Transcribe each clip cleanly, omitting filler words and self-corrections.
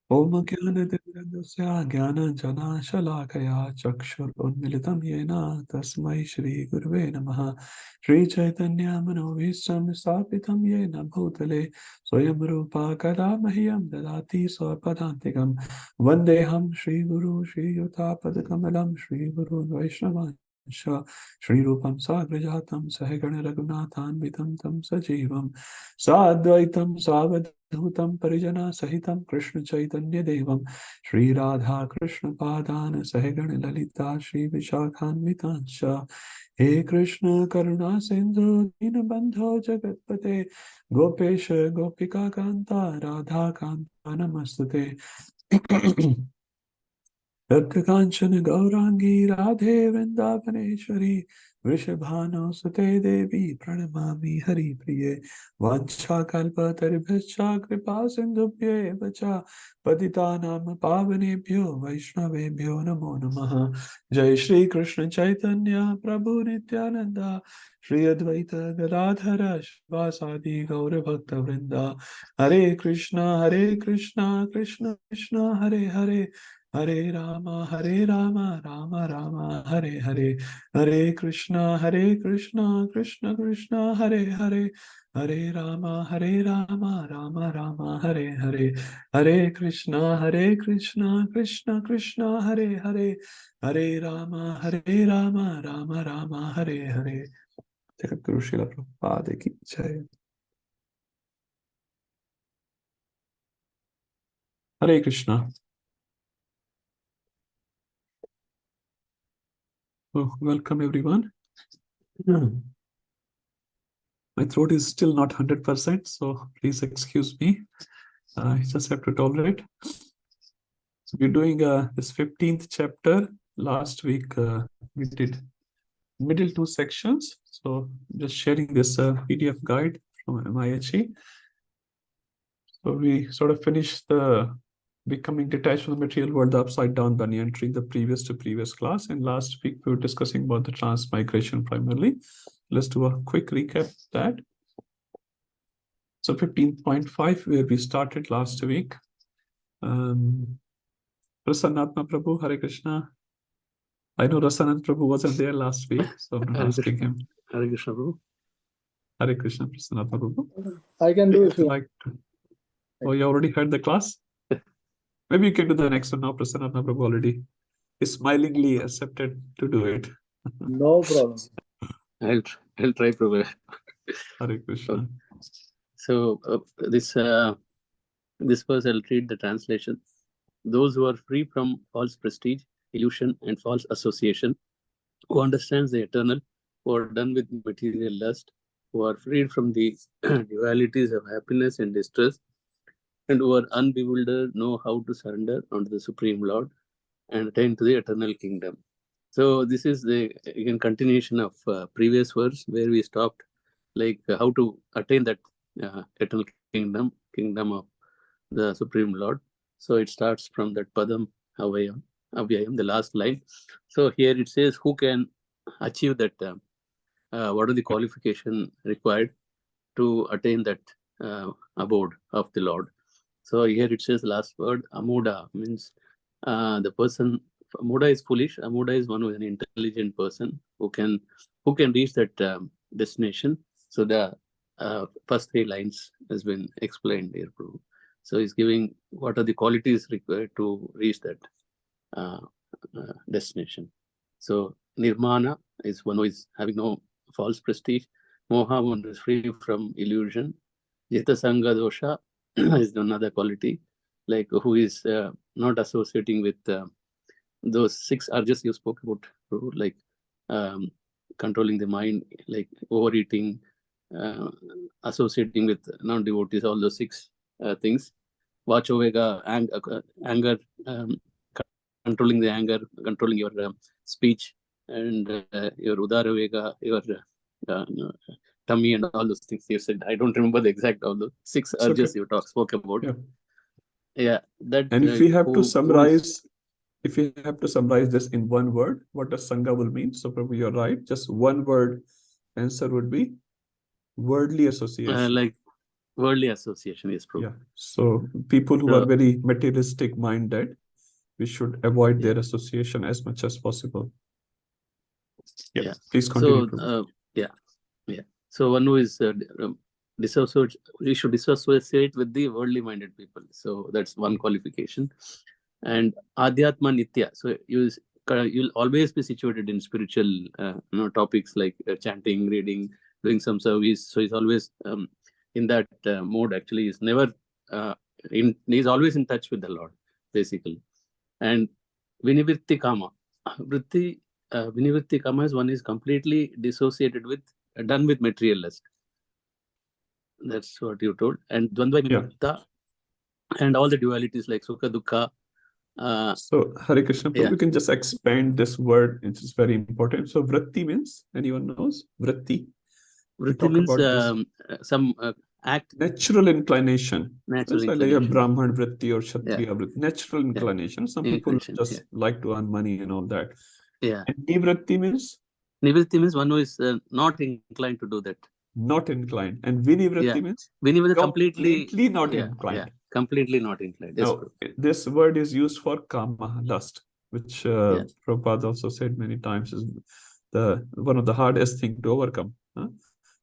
Om Jnana Jnana Jana Shalakaya Chakshur Yena Tasmai Shri Gurve Namaha Shri Chaitanya Manovistam Sapitam Yena Bhutale Swayam Rupa Kadamahyam Dadati Swapadantikam Vandeham Shri Guru Shri Yutapadakamalam Shri Guru Vaishnava Shri Rupam Sagrajatam Sahagana Raghunathan Vitam Tam Sajivam Sadvaitam Savadhutam Parijana Sahitam Krishna Chaitanya Devam Shri Radha Krishna Padana Sahagana Lalita Shri Vishakhan Vitansha He Krishna Karuna Sindhu Dinabandho Jagatpate Gopesha Gopika Kanta Radha Kanta Namastate Kanchan Gaurangi Radhe Vrindavaneshwari Vrishabhano Sute Devi Pranamami Hari Priye Vancha Kalpa Taribhascha Kripa Sindhubhye Vacha Patitanam Pavanebhyo Vaishnavebhyo Namo Namaha Jai Shri Krishna Chaitanya Prabhu Nityananda Shri Advaita Gadadhara Shivasadi Gaura Bhakta Vrinda Hare Krishna Krishna Krishna Hare Hare Hare Rama, Rama Rama, Hare Hare, Hare Krishna, Krishna Krishna, Hare Hare, Hare Rama, Rama Rama, Hare Hare, Hare Krishna, Krishna Krishna, Hare Hare, Hare Rama, Rama Rama, Hare Hare. Jagat Guru Srila Prabhupada ki jai. Hare Krishna. Oh, welcome everyone. My throat is still not 100%, so please excuse me. I just have to tolerate. So we're doing this 15th chapter. Last week we did middle two sections. So just sharing this PDF guide from MIHE. So we sort of finished the becoming detached from the material world, the upside down bunny, entering the previous to previous class. And last week we were discussing about the transmigration primarily. Let's do a quick recap of that. So 15.5, where we started last week. Prasannatma Prabhu, Hare Krishna. I know Rasanand Prabhu wasn't there last week, so I'm not asking him. Hare Krishna Prabhu. Hare Krishna, Prasannatma Prabhu. I can do if you like to. Oh, you already heard the class? Maybe you can do the next one now. Prasannatma Prabhu already is smilingly accepted to do it. No problem. I'll try, Prabhu. Hare Krishna. So this verse, I'll read the translation. Those who are free from false prestige, illusion, and false association, who understands the eternal, who are done with material lust, who are freed from the dualities of happiness and distress, and who are unbewildered, know how to surrender unto the Supreme Lord and attain to the eternal kingdom. So this is the again continuation of previous verse where we stopped, like how to attain that eternal kingdom of the Supreme Lord. So it starts from that Padam Avyayam, the last line. So here it says who can achieve that, what are the qualification required to attain that abode of the Lord. So here it says last word, Amuda, means the person, Amuda is foolish, Amuda is one who is an intelligent person who can reach that destination. So the first three lines has been explained here, Prabhu. So he's giving what are the qualities required to reach that destination. So Nirmana is one who is having no false prestige. Moha, one is free from illusion. Jita Sangha Dosha is another quality, like who is not associating with those six urges you spoke about, like controlling the mind, like overeating, associating with non-devotees, all those six things. Vachovega, anger, controlling the anger, controlling your speech, and your Udaravega, your tummy, and all those things you said. I don't remember the exact all those six urges you spoke about. Yeah, that. And if we have to summarize, this in one word, what does Sangha will mean? So probably you're right. Just one word answer would be worldly association. Like Worldly association, yes, Prabhu. Yeah. So people who So- are very materialistic minded, we should avoid Yeah. their association as much as possible. Yeah. Yeah. Please continue. So, Prabhu. yeah. So one who is dissociate, we should disassociate with the worldly minded people. So that's one qualification. And Adhyatma Nitya. So you'll always be situated in spiritual topics like chanting, reading, doing some service. So he's always in that mode. Actually, he's never he's always in touch with the Lord, basically. And Vinivritti Kama. Vinivritti Kama is one is completely dissociated with, done with material lust. That's what you told. And Dvandva Vimukta, and all the dualities like Sukha Dukkha. So Hare Krishna, Prabhu, Yeah. you can just expand this word, which is very important. So vritti means, anyone knows? Vritti. Vritti means some act. Natural inclination. Natural It's like a inclination. Brahman vritti or Kshatriya vritti. Natural inclination. Some people Inclination, just like to earn money and all that. Yeah. And nivritti means? Nivritti means one who is not inclined to do that. Not inclined. And vinivritti means? Vinivritti completely not inclined. Yeah. Completely not inclined. Yes, now, this word is used for kama, lust, which Prabhupada also said many times is one of the hardest thing to overcome.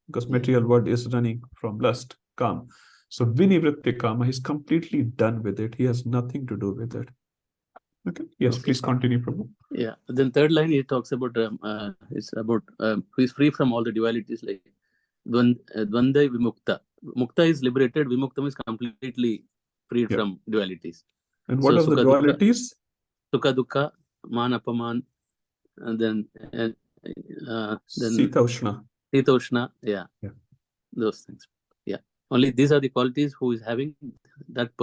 Because material world is running from lust, kam. So vinivritti kama, he's completely done with it. He has nothing to do with it. Okay. Yes, please continue, Prabhu. Yeah. Then third line, he talks about it's about who is free from all the dualities like Dvandva Vimukta. Mukta is liberated. Vimukta is completely freed from dualities. And what are the dualities? Sukha Dukkha, Man Apaman, and then Sita Ushna. Yeah. Those things. Yeah. Only these are the qualities who is having that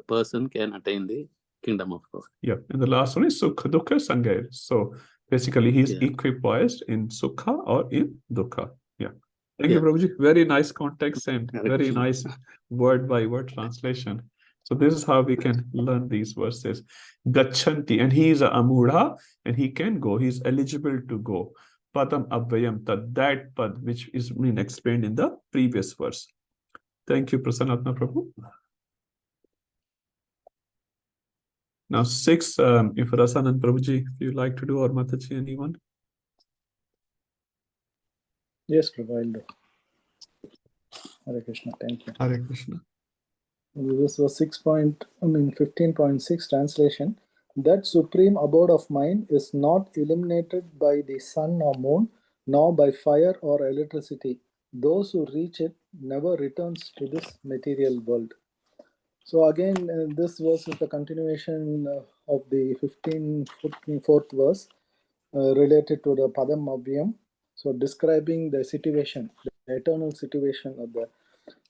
person can attain the kingdom of God. Yeah. And the last one is Sukha Dukkha Sangair. So basically he's equipoised in Sukha or in Dukkha. Yeah. Thank you, Prabhuji. Very nice context and very nice word by word translation. So this is how we can learn these verses. Gachanti, and he is a Amudha, and he can go. He's eligible to go. Padam Abhyam Tad, that pad which is being explained in the previous verse. Thank you, Prasannatma Prabhu. Now 6, if Rasan and Prabhuji, if you like to do, or Mataji, anyone? Yes, Prabhu, I'll do. Hare Krishna, thank you. Hare Krishna. This was 15.6 translation. That supreme abode of mind is not illuminated by the sun or moon, nor by fire or electricity. Those who reach it never returns to this material world. So again, this verse is the continuation of the 4th verse related to the Padam Abhyam. So describing the situation, the eternal situation of the.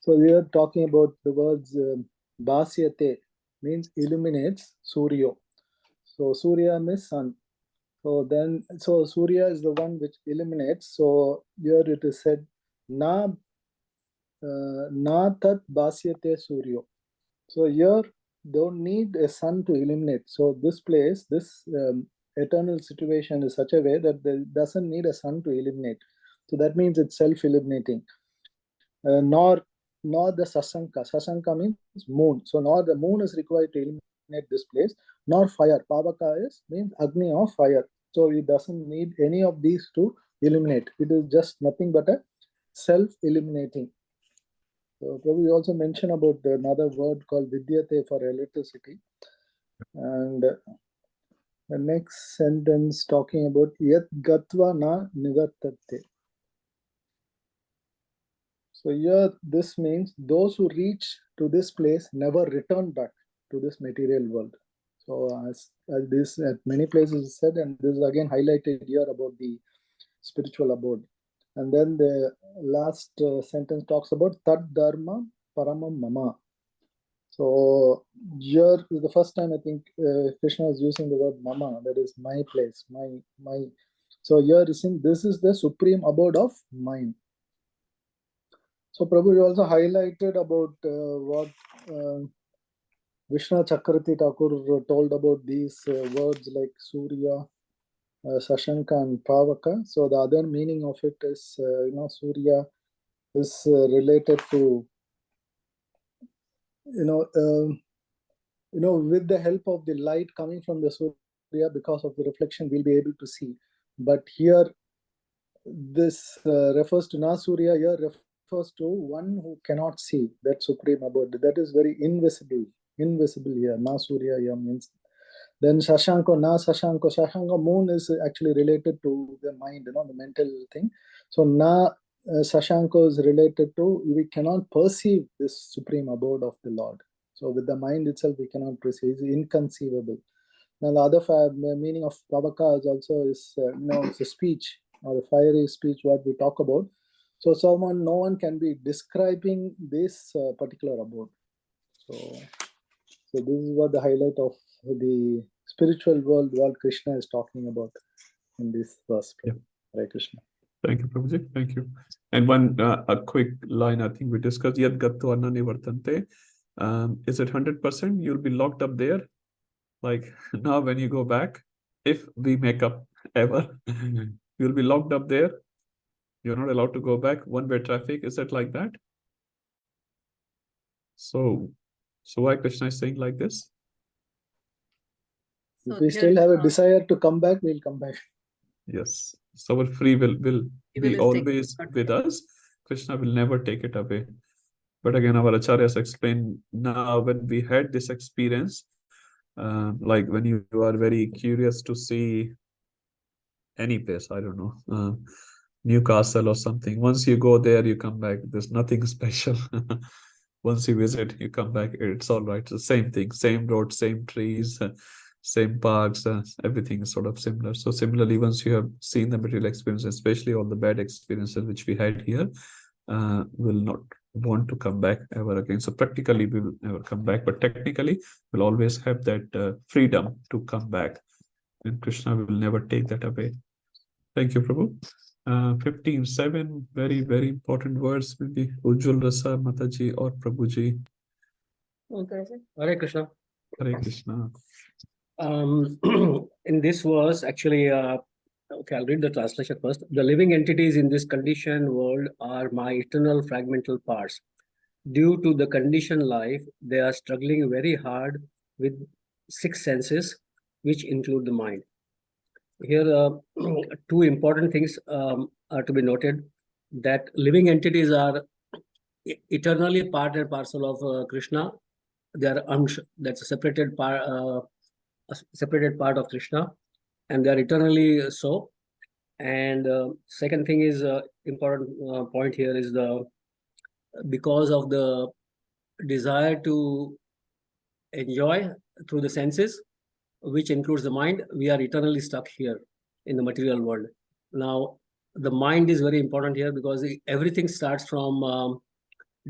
So we are talking about the words Bhasyate means illuminates Suryo. So Surya means sun. So Surya is the one which illuminates. So here it is said na tat Bhasyate Suryo. So here don't need a sun to illuminate. So this place, this eternal situation is such a way that there doesn't need a sun to illuminate. So that means it's self-illuminating. Nor the sasanka. Sasanka means moon. So nor the moon is required to illuminate this place, nor fire. Pavaka means Agni or fire. So it doesn't need any of these to illuminate. It is just nothing but a self-illuminating. So Prabhu, you also mentioned about another word called Vidyate for electricity. And the next sentence talking about Yat Gatva na Nivartate. So here this means those who reach to this place never return back to this material world. So as this at many places said, and this is again highlighted here about the spiritual abode. And then the last sentence talks about Tad Dharma Paramam Mama. So here is the first time I think Krishna is using the word Mama, that is my place, my. So here is in this is the supreme abode of mind. So Prabhu, you also highlighted about what Vishnu Chakravarti Thakur told about these words like Surya, Sashanka and Pavaka. So the other meaning of it is, Surya is related to with the help of the light coming from the Surya, because of the reflection, we'll be able to see. But here, this refers to Na Surya, here refers to one who cannot see, that supreme abode. That is very invisible here. Na Surya here means. Then Shashanko, Na Shashanko. Shashanko, moon is actually related to the mind, the mental thing. So Na Shashanko is related to, we cannot perceive this supreme abode of the Lord. So with the mind itself, we cannot perceive. It's inconceivable. Now the other meaning of Prabhaka is also it's a speech, or a fiery speech, what we talk about. So no one can be describing this particular abode. So this is what the highlight of the spiritual world, what Krishna is talking about in this verse. Yeah. Hare Krishna. Thank you, Prabhuji. Thank you. And one a quick line I think we discussed. Yad gatto anani vartante. Is it 100%? You'll be locked up there. Like now, when you go back, if we make up ever, you'll be locked up there. You're not allowed to go back. One-way traffic. Is it like that? So why Krishna is saying like this? If we still have a desire to come back, we'll come back. Yes. So our free will be always with us. Krishna will never take it away. But again, our acharyas explain now, when we had this experience, like when you are very curious to see any place, I don't know, Newcastle or something. Once you go there, you come back. There's nothing special. Once you visit, you come back. It's all right. It's the same thing, same road, same trees, same parks, everything is sort of similar. So similarly, once you have seen the material experience, especially all the bad experiences which we had here, will not want to come back ever again. So practically we will never come back, but technically we'll always have that freedom to come back, and Krishna will never take that away. Thank you, Prabhu. 15.7, very, very important words will be Ujjwal Rasa, Mataji or Prabhuji. Okay. Hare Krishna. Hare Krishna. In this verse, actually, okay, I'll read the translation first. The living entities in this conditioned world are my eternal fragmental parts. Due to the conditioned life, they are struggling very hard with 6 senses, which include the mind. Here, 2 important things are to be noted, that living entities are eternally part and parcel of Krishna. They are that's a separated part of Krishna, and they are eternally so. And second thing is important point here is because of the desire to enjoy through the senses, which includes the mind, we are eternally stuck here in the material world. Now, the mind is very important here because everything starts from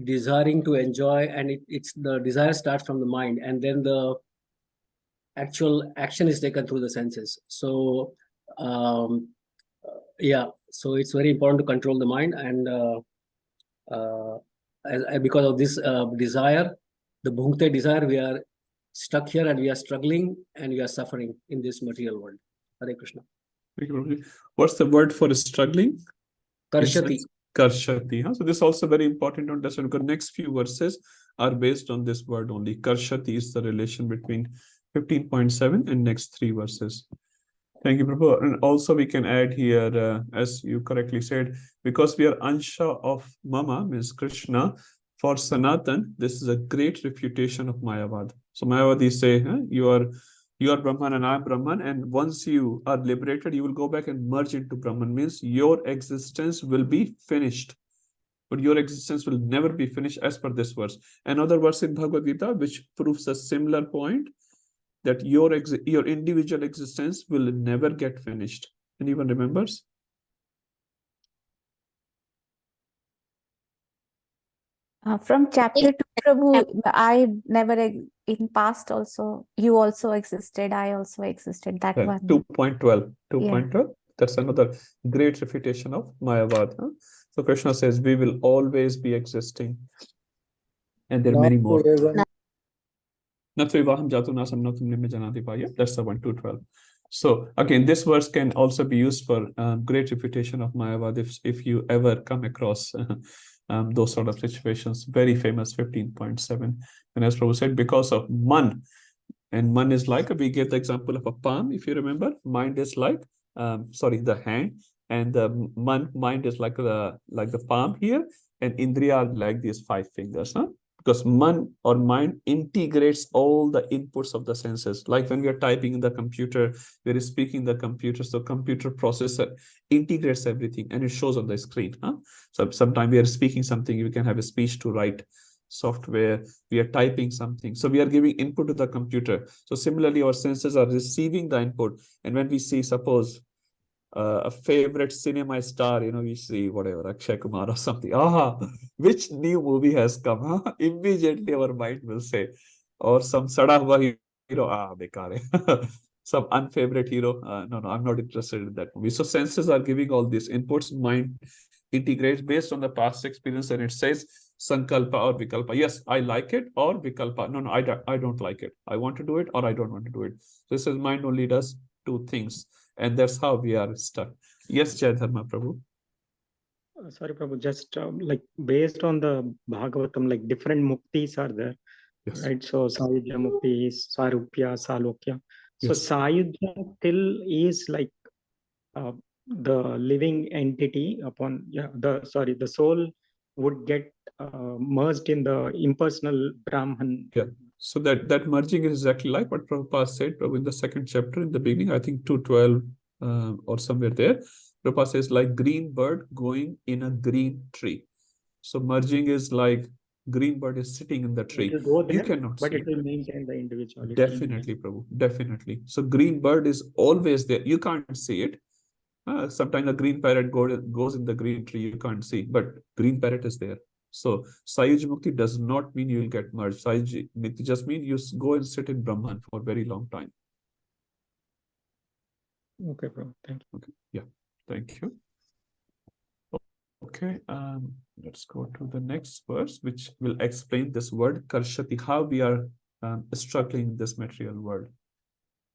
desiring to enjoy, and it's the desire starts from the mind, and then the actual action is taken through the senses. So, yeah, so it's very important to control the mind, and because of this desire, the bhukte desire, we are stuck here and we are struggling and we are suffering in this material world. Hare Krishna. What's the word for struggling? Karshati. Karshati. Huh? So this is also very important to understand, because next few verses are based on this word only. Karshati is the relation between 15.7 and next 3 verses. Thank you, Prabhu. And also we can add here, as you correctly said, because we are Ansha of Mama, means Krishna, for Sanatan, this is a great refutation of Mayavad. So Mayavadis say, you are Brahman and I am Brahman, and once you are liberated, you will go back and merge into Brahman, means your existence will be finished. But your existence will never be finished, as per this verse. Another verse in Bhagavad Gita, which proves a similar point, that your individual existence will never get finished. Anyone remembers? From chapter 2, Prabhu, I never, in past also, you also existed, I also existed, that one. 2.12. 2.12. Yeah. That's another great refutation of Mayavad. Huh? So Krishna says, we will always be existing. And there are many more. That's the one, 2.12. So again, this verse can also be used for great refutation of Mayavad if you ever come across those sort of situations. Very famous 15.7. And as Prabhu said, because of man, and man is like, we gave the example of a palm, if you remember. Mind is like, the hand, and the mind is like the palm here, and Indriya are like these 5 fingers, huh? Because man or mind integrates all the inputs of the senses. Like when we are typing in the computer, we are speaking the computer, so computer processor integrates everything and it shows on the screen, huh? So sometimes we are speaking something, we can have a speech to write software, we are typing something, so we are giving input to the computer. So similarly, our senses are receiving the input, and when we see, suppose a favorite cinema star, we see whatever Akshay Kumar or something, which new movie has come, huh? Immediately our mind will say, or some sada hua hero, bekar hai. Some unfavorite hero, no, I'm not interested in that movie. So senses are giving all these inputs, mind integrates based on the past experience, and it says sankalpa or vikalpa. Yes, I like it, or vikalpa. No, I don't like it. I want to do it, or I don't want to do it. This is mind only does 2 things, and that's how we are stuck. Yes, Jai Dharma Prabhu. Sorry, Prabhu, just like based on the Bhagavatam, like different muktis are there, Yes. right? So Sayujya Mukti, Sarupya, Salokya. So Yes. Sayujya till is like the living entity upon, the soul would get merged in the impersonal Brahman. Yeah. So that merging is exactly like what Prabhupada said, Prabhu, in the 2nd chapter in the beginning, I think 2:12 or somewhere there. Prabhupada says, like green bird going in a green tree. So merging is like green bird is sitting in the tree. It will go there, You cannot but see it will maintain the individuality. Definitely, Prabhu. Definitely. So green bird is always there. You can't see it. Sometimes a green parrot goes in the green tree, you can't see, but green parrot is there. So Sayuj Mukti does not mean you will get merged. Sayuj Mukti just means you go and sit in Brahman for a very long time. Okay, bro. Thank you. Okay. Yeah. Thank you. Okay. Let's go to the next verse, which will explain this word Karshati, how we are struggling in this material world.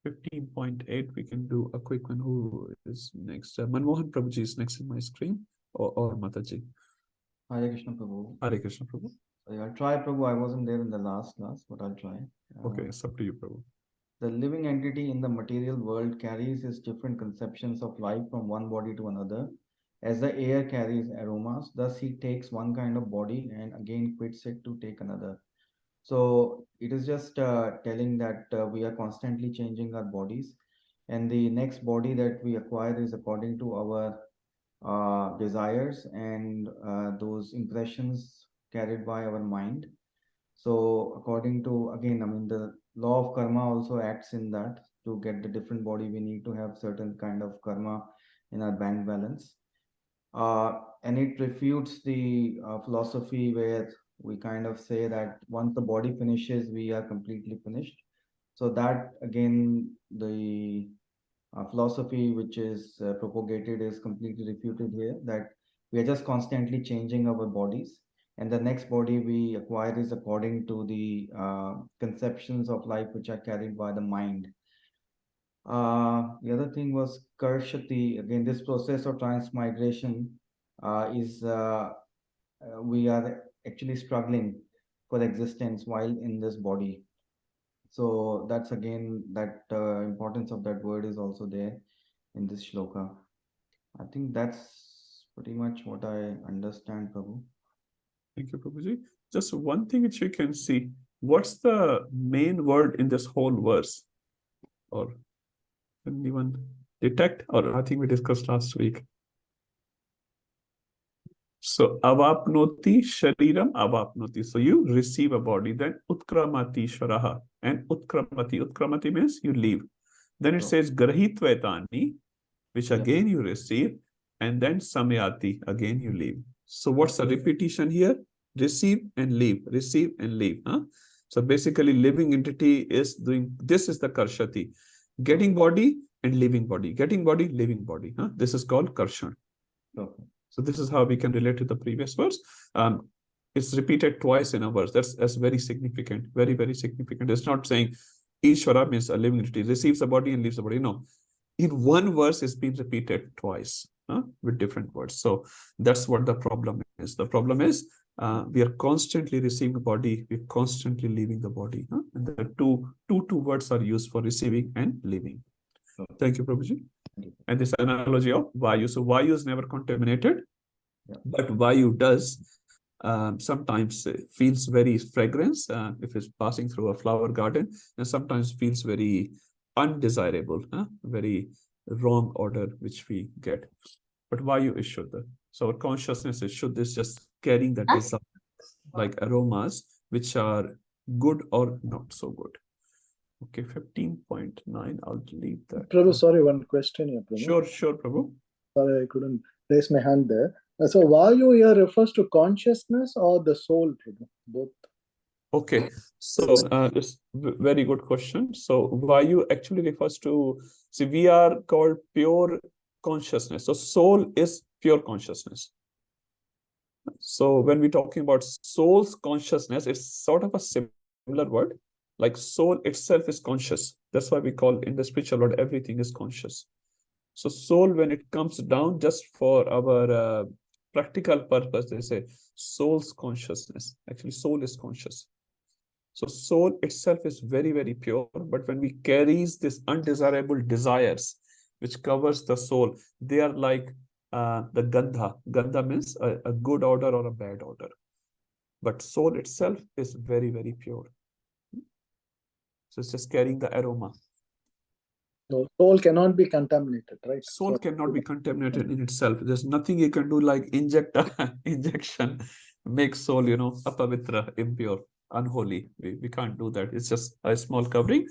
15.8, we can do a quick one. Who is next? Manmohan Prabhuji is next in my screen, or Mataji. Hare Krishna Prabhu. Hare Krishna Prabhu. I'll try, Prabhu. I wasn't there in the last class, but I'll try. Okay, it's up to you, Prabhu. The living entity in the material world carries its different conceptions of life from one body to another. As the air carries aromas, thus he takes one kind of body and again quits it to take another. So it is just telling that we are constantly changing our bodies, and the next body that we acquire is according to our desires and those impressions carried by our mind. So according to, again, I mean, the law of karma also acts in that. To get the different body, we need to have certain kind of karma in our bank balance. And it refutes the philosophy where we kind of say that once the body finishes, we are completely finished. So that, again, the philosophy which is propagated is completely refuted here, that we are just constantly changing our bodies, and the next body we acquire is according to the conceptions of life which are carried by the mind. The other thing was Karshati. Again, this process of transmigration is we are actually struggling for existence while in this body. So that's again, that importance of that word is also there in this shloka. I think that's pretty much what I understand, Prabhu. Thank you, Prabhuji. Just one thing which you can see. What's the main word in this whole verse? Or can anyone detect? Or I think we discussed last week. So avapnoti shariram avapnoti. So you receive a body. Then utkramati sharaha. And utkramati. Utkramati means you leave. Then it says grahitvetani, which again you receive. And then samayati, again you leave. So what's the repetition here? Receive and leave. Receive and leave. Huh? So basically living entity is doing, this is the karshati. Getting body and leaving body. Getting body, leaving body. Huh? This is called karshan. Okay. So this is how we can relate to the previous verse. It's repeated twice in a verse. That's very significant. Very, very significant. It's not saying Ishvara means a living entity receives a body and leaves the body. No. In one verse, it's been repeated twice. with different words. So that's what the problem is. The problem is we are constantly receiving a body, we're constantly leaving the body. And the two words are used for receiving and leaving. Thank you, Prabhuji. And this analogy of Vayu. So Vayu is never contaminated, but Vayu does sometimes feels very fragrance if it's passing through a flower garden, and sometimes feels very undesirable, very wrong order which we get. But Vayu is Shuddha. So our consciousness is Shuddha, is just carrying that desire, like aromas which are good or not so good. Okay, 15.9, I'll delete that. Prabhu, sorry, one question here, Prabhu. Sure, Prabhu. Sorry, I couldn't raise my hand there. So Vayu here refers to consciousness or the soul, Prabhu? Both. Okay, so it's very good question. So Vayu actually refers to, see, we are called pure consciousness. So soul is pure consciousness. So when we're talking about soul's consciousness, it's sort of a similar word. Like soul itself is conscious. That's why we call in the spiritual world everything is conscious. So soul, when it comes down just for our practical purpose, they say soul's consciousness. Actually, soul is conscious. So soul itself is very, very pure. But when we carries these undesirable desires, which covers the soul, they are like the gandha. Gandha means a good odor or a bad odor. But soul itself is very, very pure. So it's just carrying the aroma. So soul cannot be contaminated, right? Soul cannot be contaminated in itself. There's nothing you can do like injection, make soul, apavitra, impure, unholy. We can't do that. It's just a small covering.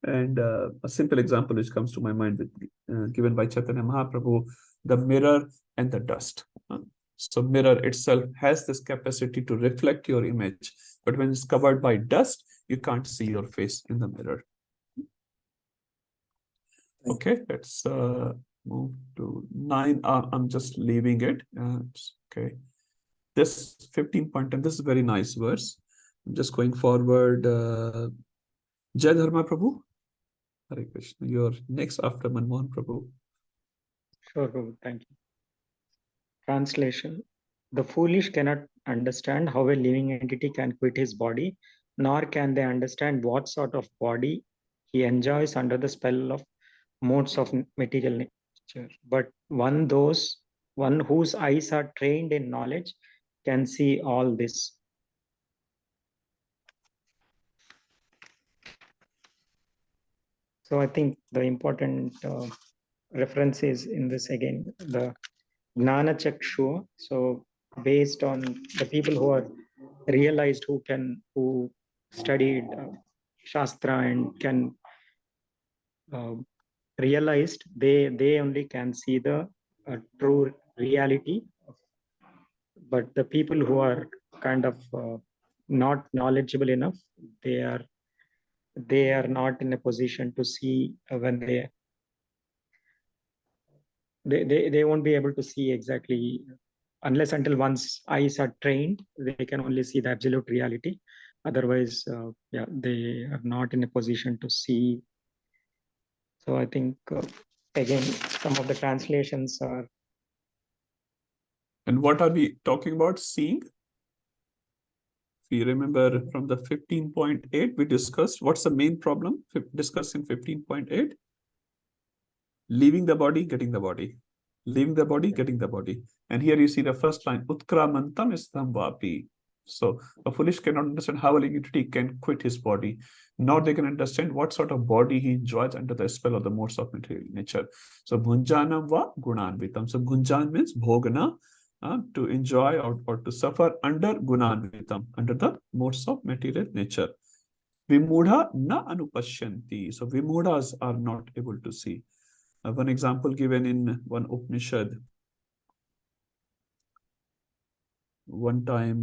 And a simple example which comes to my mind with given by Chaitanya Mahaprabhu, the mirror and the dust. So mirror itself has this capacity to reflect your image, but when it's covered by dust, you can't see your face in the mirror. Okay, let's move to 9. I'm just leaving it. Okay, this 15.10, this is a very nice verse. I'm just going forward. Jai Dharma Prabhu. Hare Krishna. You're next after Manmohan Prabhu. Sure, Prabhu. Thank you. Translation. The foolish cannot understand how a living entity can quit his body, nor can they understand what sort of body he enjoys under the spell of modes of material nature. But one whose eyes are trained in knowledge can see all this. So I think the important reference is in this again, the Gnana Chakshu. So based on the people who are realized, who studied Shastra and can realized, they only can see the true reality. But the people who are kind of not knowledgeable enough, they are not in a position to see when they won't be able to see exactly, unless until one's eyes are trained, they can only see the absolute reality. Otherwise, they are not in a position to see. So I think, again, some of the translations are. And what are we talking about? Seeing? If you remember from the 15.8, we discussed what's the main problem discussed in 15.8? Leaving the body, getting the body. Leaving the body, getting the body. And here you see the first line, Utkramantam istam vapi. So a foolish cannot understand how a living entity can quit his body, nor they can understand what sort of body he enjoys under the spell of the modes of material nature. So bhunjanam va gunanvitam. So gunjan means bhogana, to enjoy or to suffer under gunanvitam, under the modes of material nature. Vimudha na anupashyanti. So vimudhas are not able to see. One example given in one Upanishad. One time,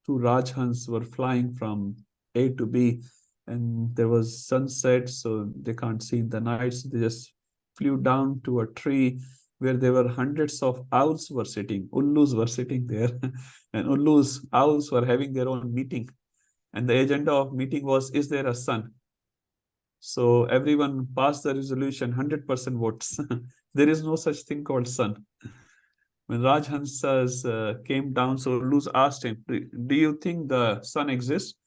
two Rajhans were flying from A to B, and there was sunset, so they can't see in the night. So they just flew down to a tree where there were hundreds of owls were sitting. Ullus were sitting there, and owls were having their own meeting. And the agenda of meeting was, is there a sun? So everyone passed the resolution, 100% votes. There is no such thing called sun. When Rajhansas came down, so Luz asked him, do you think the sun exists?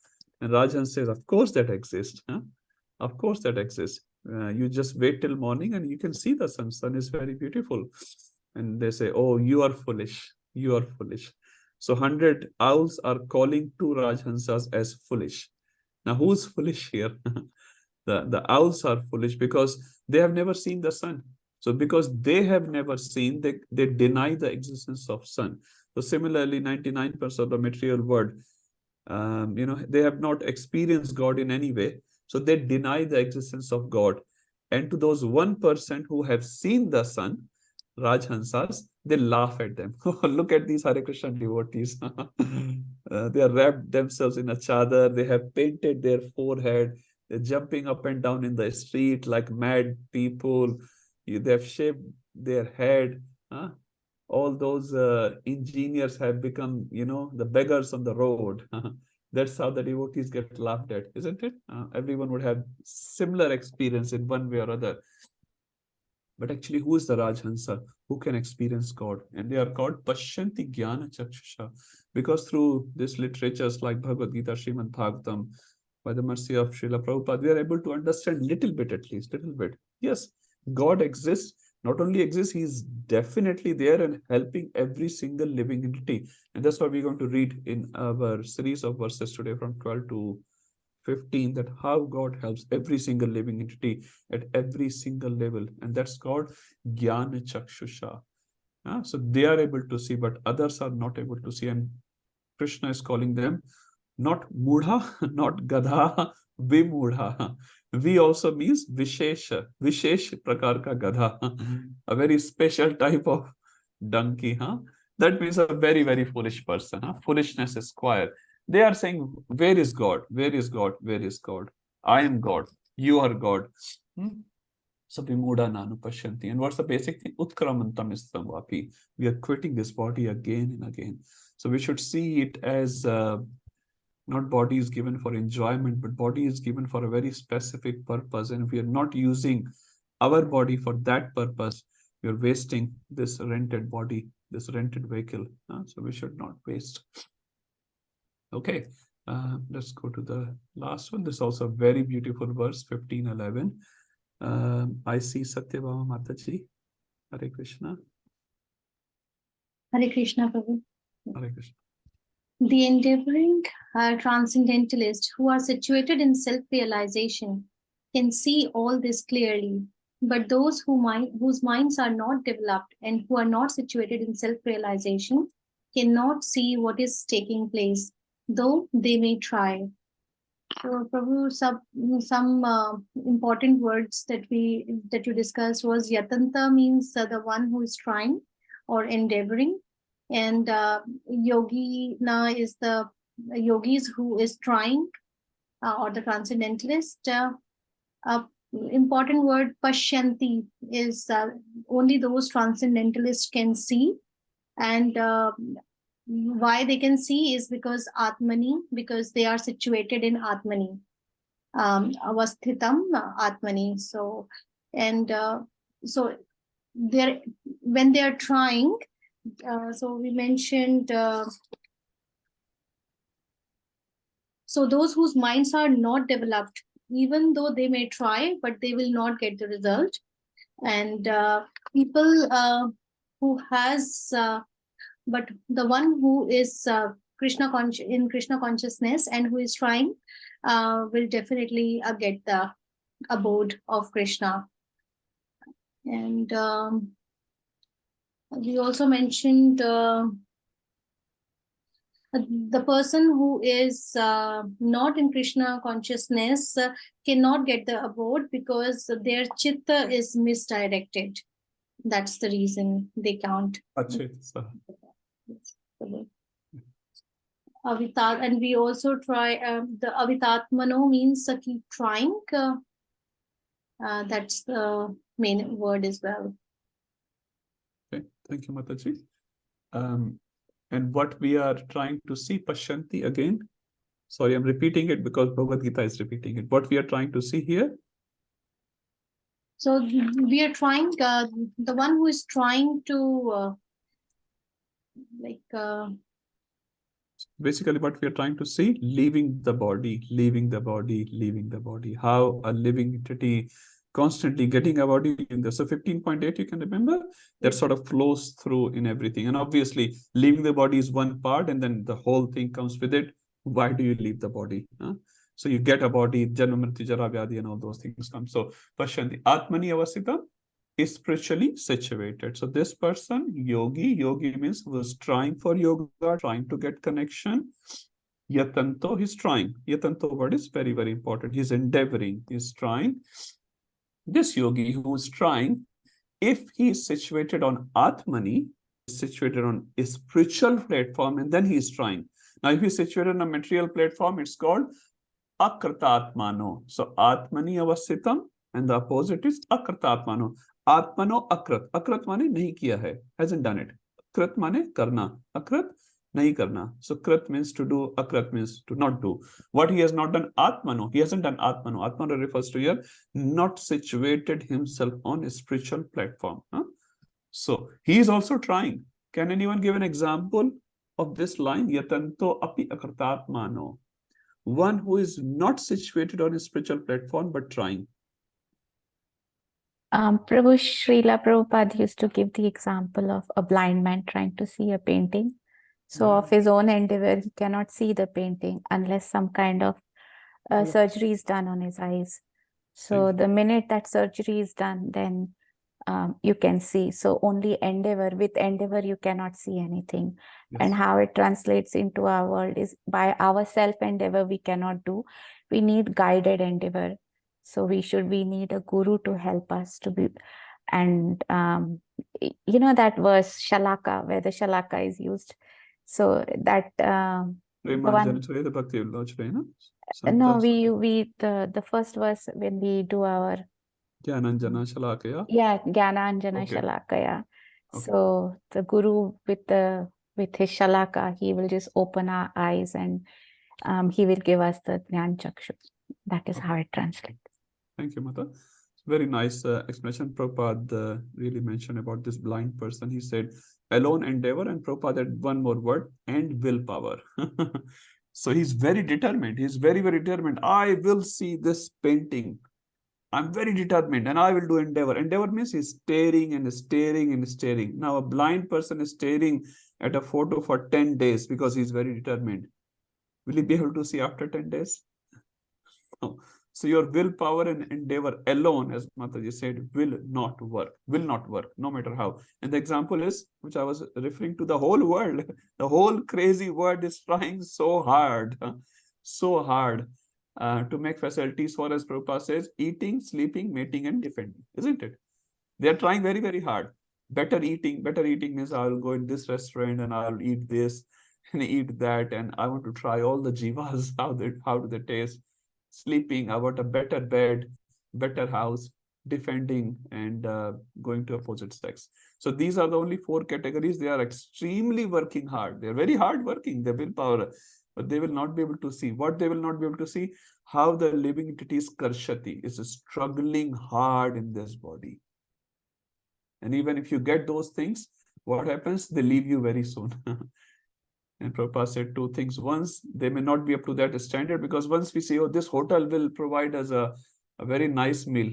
And Rajhans says, of course that exists. Huh? Of course that exists. You just wait till morning and you can see the sun. Sun is very beautiful. And they say, oh, you are foolish. You are foolish. So 100 owls are calling two Rajhansas as foolish. Now, who's foolish here? The owls are foolish because they have never seen the sun. So because they have never seen, they deny the existence of sun. So similarly, 99% of the material world, they have not experienced God in any way. So they deny the existence of God. And to those 1% who have seen the sun, Rajhansas, they laugh at them. Look at these Hare Krishna devotees. They are wrapped themselves in a chadar. They have painted their forehead. They're jumping up and down in the street like mad people. They have shaved their head. All those engineers have become, the beggars on the road. That's how the devotees get laughed at, isn't it? Everyone would have similar experience in one way or other. But actually, who is the Rajhansa? Who can experience God? And they are called Pashyanti Jnana Chakshusha. Because through these literatures like Bhagavad Gita, Srimad Bhagavatam, by the mercy of Srila Prabhupada, we are able to understand little bit, at least, little bit. Yes, God exists. Not only exists, he is definitely there and helping every single living entity. And that's what we're going to read in our series of verses today from 12 to 15, that how God helps every single living entity at every single level. And that's called Jnana Chakshusha. So they are able to see, but others are not able to see. And Krishna is calling them not Mudha, not Gadha, Vimudha. V also means Vishesha, Vishesh Prakar ka Gadha, a very special type of donkey. That means a very, very foolish person. Foolishness Esquire. They are saying, where is God? Where is God? Where is God? I am God. You are God. So Vimuda Nanu Pashyanti. And what's the basic thing? Utkramantam istam vapi. We are quitting this body again and again. So we should see it as not body is given for enjoyment, but body is given for a very specific purpose. And if we are not using our body for that purpose, we are wasting this rented body, this rented vehicle. So we should not waste. Okay, let's go to the last one. This is also a very beautiful verse, 15:11. I see Satyabhama Mataji. Hare Krishna. Hare Krishna, Prabhu. Hare Krishna. The endeavoring transcendentalists who are situated in self-realization can see all this clearly, but those whose minds are not developed and who are not situated in self-realization cannot see what is taking place, though they may try. So, Prabhu, some important words that you discussed was Yatanta means the one who is trying or endeavoring, and Yogina is the yogis who is trying, or the transcendentalist. Important word Pashyanti is only those transcendentalists can see, and why they can see is because Atmani, because they are situated in Atmani, Avasthitam Atmani. So, and so they're, when they are trying, so we mentioned, so those whose minds are not developed, even though they may try, but they will not get the result. And people who has, but the one who is in Krishna consciousness and who is trying will definitely get the abode of Krishna. And we also mentioned the person who is not in Krishna consciousness cannot get the abode because their chitta is misdirected. That's the reason they can't. And we also try, the avitatmano means keep trying. That's the main word as well. Okay, thank you, Mataji. And what we are trying to see, Pashyanti again. Sorry, I'm repeating it because Bhagavad Gita is repeating it. What we are trying to see here? So we are trying, the one who is trying to Basically, what we are trying to see, leaving the body, leaving the body, leaving the body. How a living entity constantly getting a body in there. So 15.8, you can remember, that sort of flows through in everything. And obviously, leaving the body is one part, and then the whole thing comes with it. Why do you leave the body? So you get a body, Janma Mrityu Jara Vyadhi, and all those things come. So Pashyanti Atmani Avasita is spiritually situated. So this person, yogi means who is trying for yoga, trying to get connection. Yatanto, he's trying. Yatanto word is very, very important. He's endeavoring, he's trying. This yogi who is trying, if he is situated on Atmani, situated on a spiritual platform, and then he is trying. Now, if he's situated on a material platform, it's called Akratatmano. So Atmani Avasitam, and the opposite is Akratatmano. Atmano akrat. Akrat mane nahi kiya hai, hasn't done it. Krat mane karna. Akrat nahi karna. So krat means to do, akrat means to not do. What he has not done, Atmano, he hasn't done Atmano. Atmano refers to here, not situated himself on a spiritual platform. So he is also trying. Can anyone give an example of this line? Yatanto api akratatmano. One who is not situated on a spiritual platform but trying. Prabhu Srila Prabhupada used to give the example of a blind man trying to see a painting. So of his own endeavor, he cannot see the painting unless some kind of surgery is done on his eyes. So the minute that surgery is done, then you can see. So only endeavor, with endeavor, you cannot see anything. Yes. And how it translates into our world is by our self endeavor, we cannot do. We need guided endeavor. So we need a guru to help us to be. And you know that verse, Shalaka, where the Shalaka is used. So that the first verse when we do our Jnananjana Shalakaya. Yeah, Jnananjana Shalakaya. So the guru with his Shalaka, he will just open our eyes and he will give us the Jnana Chakshu. That is how it translates. Thank you, Mata. Very nice explanation. Prabhupada really mentioned about this blind person. He said, alone endeavor, and Prabhupada had one more word, and willpower. So he's very determined. He's very, very determined. I will see this painting. I'm very determined and I will do endeavor. Endeavor means he's staring and staring and staring. Now, a blind person is staring at a photo for 10 days because he's very determined. Will he be able to see after 10 days? No. So your willpower and endeavor alone, as Mataji said, will not work, no matter how. And the example is, which I was referring to, the whole world, the whole crazy world is trying so hard to make facilities for, as Prabhupada says, eating, sleeping, mating, and defending, isn't it? They're trying very, very hard. Better eating means I'll go in this restaurant and I'll eat this and eat that, and I want to try all the jivas, how do they taste. Sleeping, I want a better bed, better house. Defending, and going to opposite sex. So these are the only 4 categories. They are extremely working hard. They're very hard working, the willpower, but they will not be able to see. What they will not be able to see? How the living entity's karshati is struggling hard in this body. And even if you get those things, what happens? They leave you very soon. And Prabhupada said 2 things. Once, they may not be up to that standard, because once we say, oh, this hotel will provide us a very nice meal.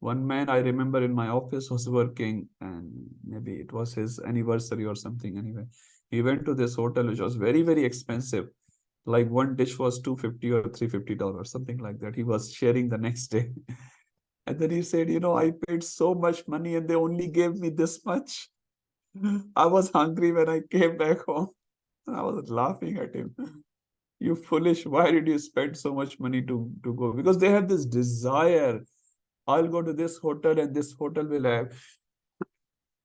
One man I remember in my office was working, and maybe it was his anniversary or something. Anyway, he went to this hotel, which was very, very expensive. Like one dish was $250 or $350, something like that. He was sharing the next day. And then he said, I paid so much money and they only gave me this much. I was hungry when I came back home. I was laughing at him. You foolish, why did you spend so much money to go? Because they have this desire. I'll go to this hotel and this hotel will have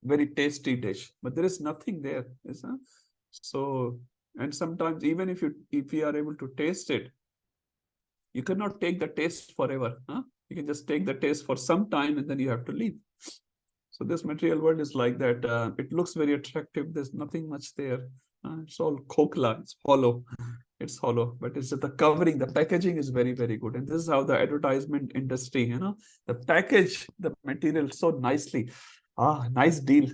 very tasty dish. But there is nothing there. So, and sometimes even if you are able to taste it, you cannot take the taste forever. You can just take the taste for some time and then you have to leave. So this material world is like that. It looks very attractive. There's nothing much there. It's all kokla, it's hollow. It's hollow, but it's just the covering, the packaging is very, very good. And this is how the advertisement industry, the package, the material so nicely. Nice deal.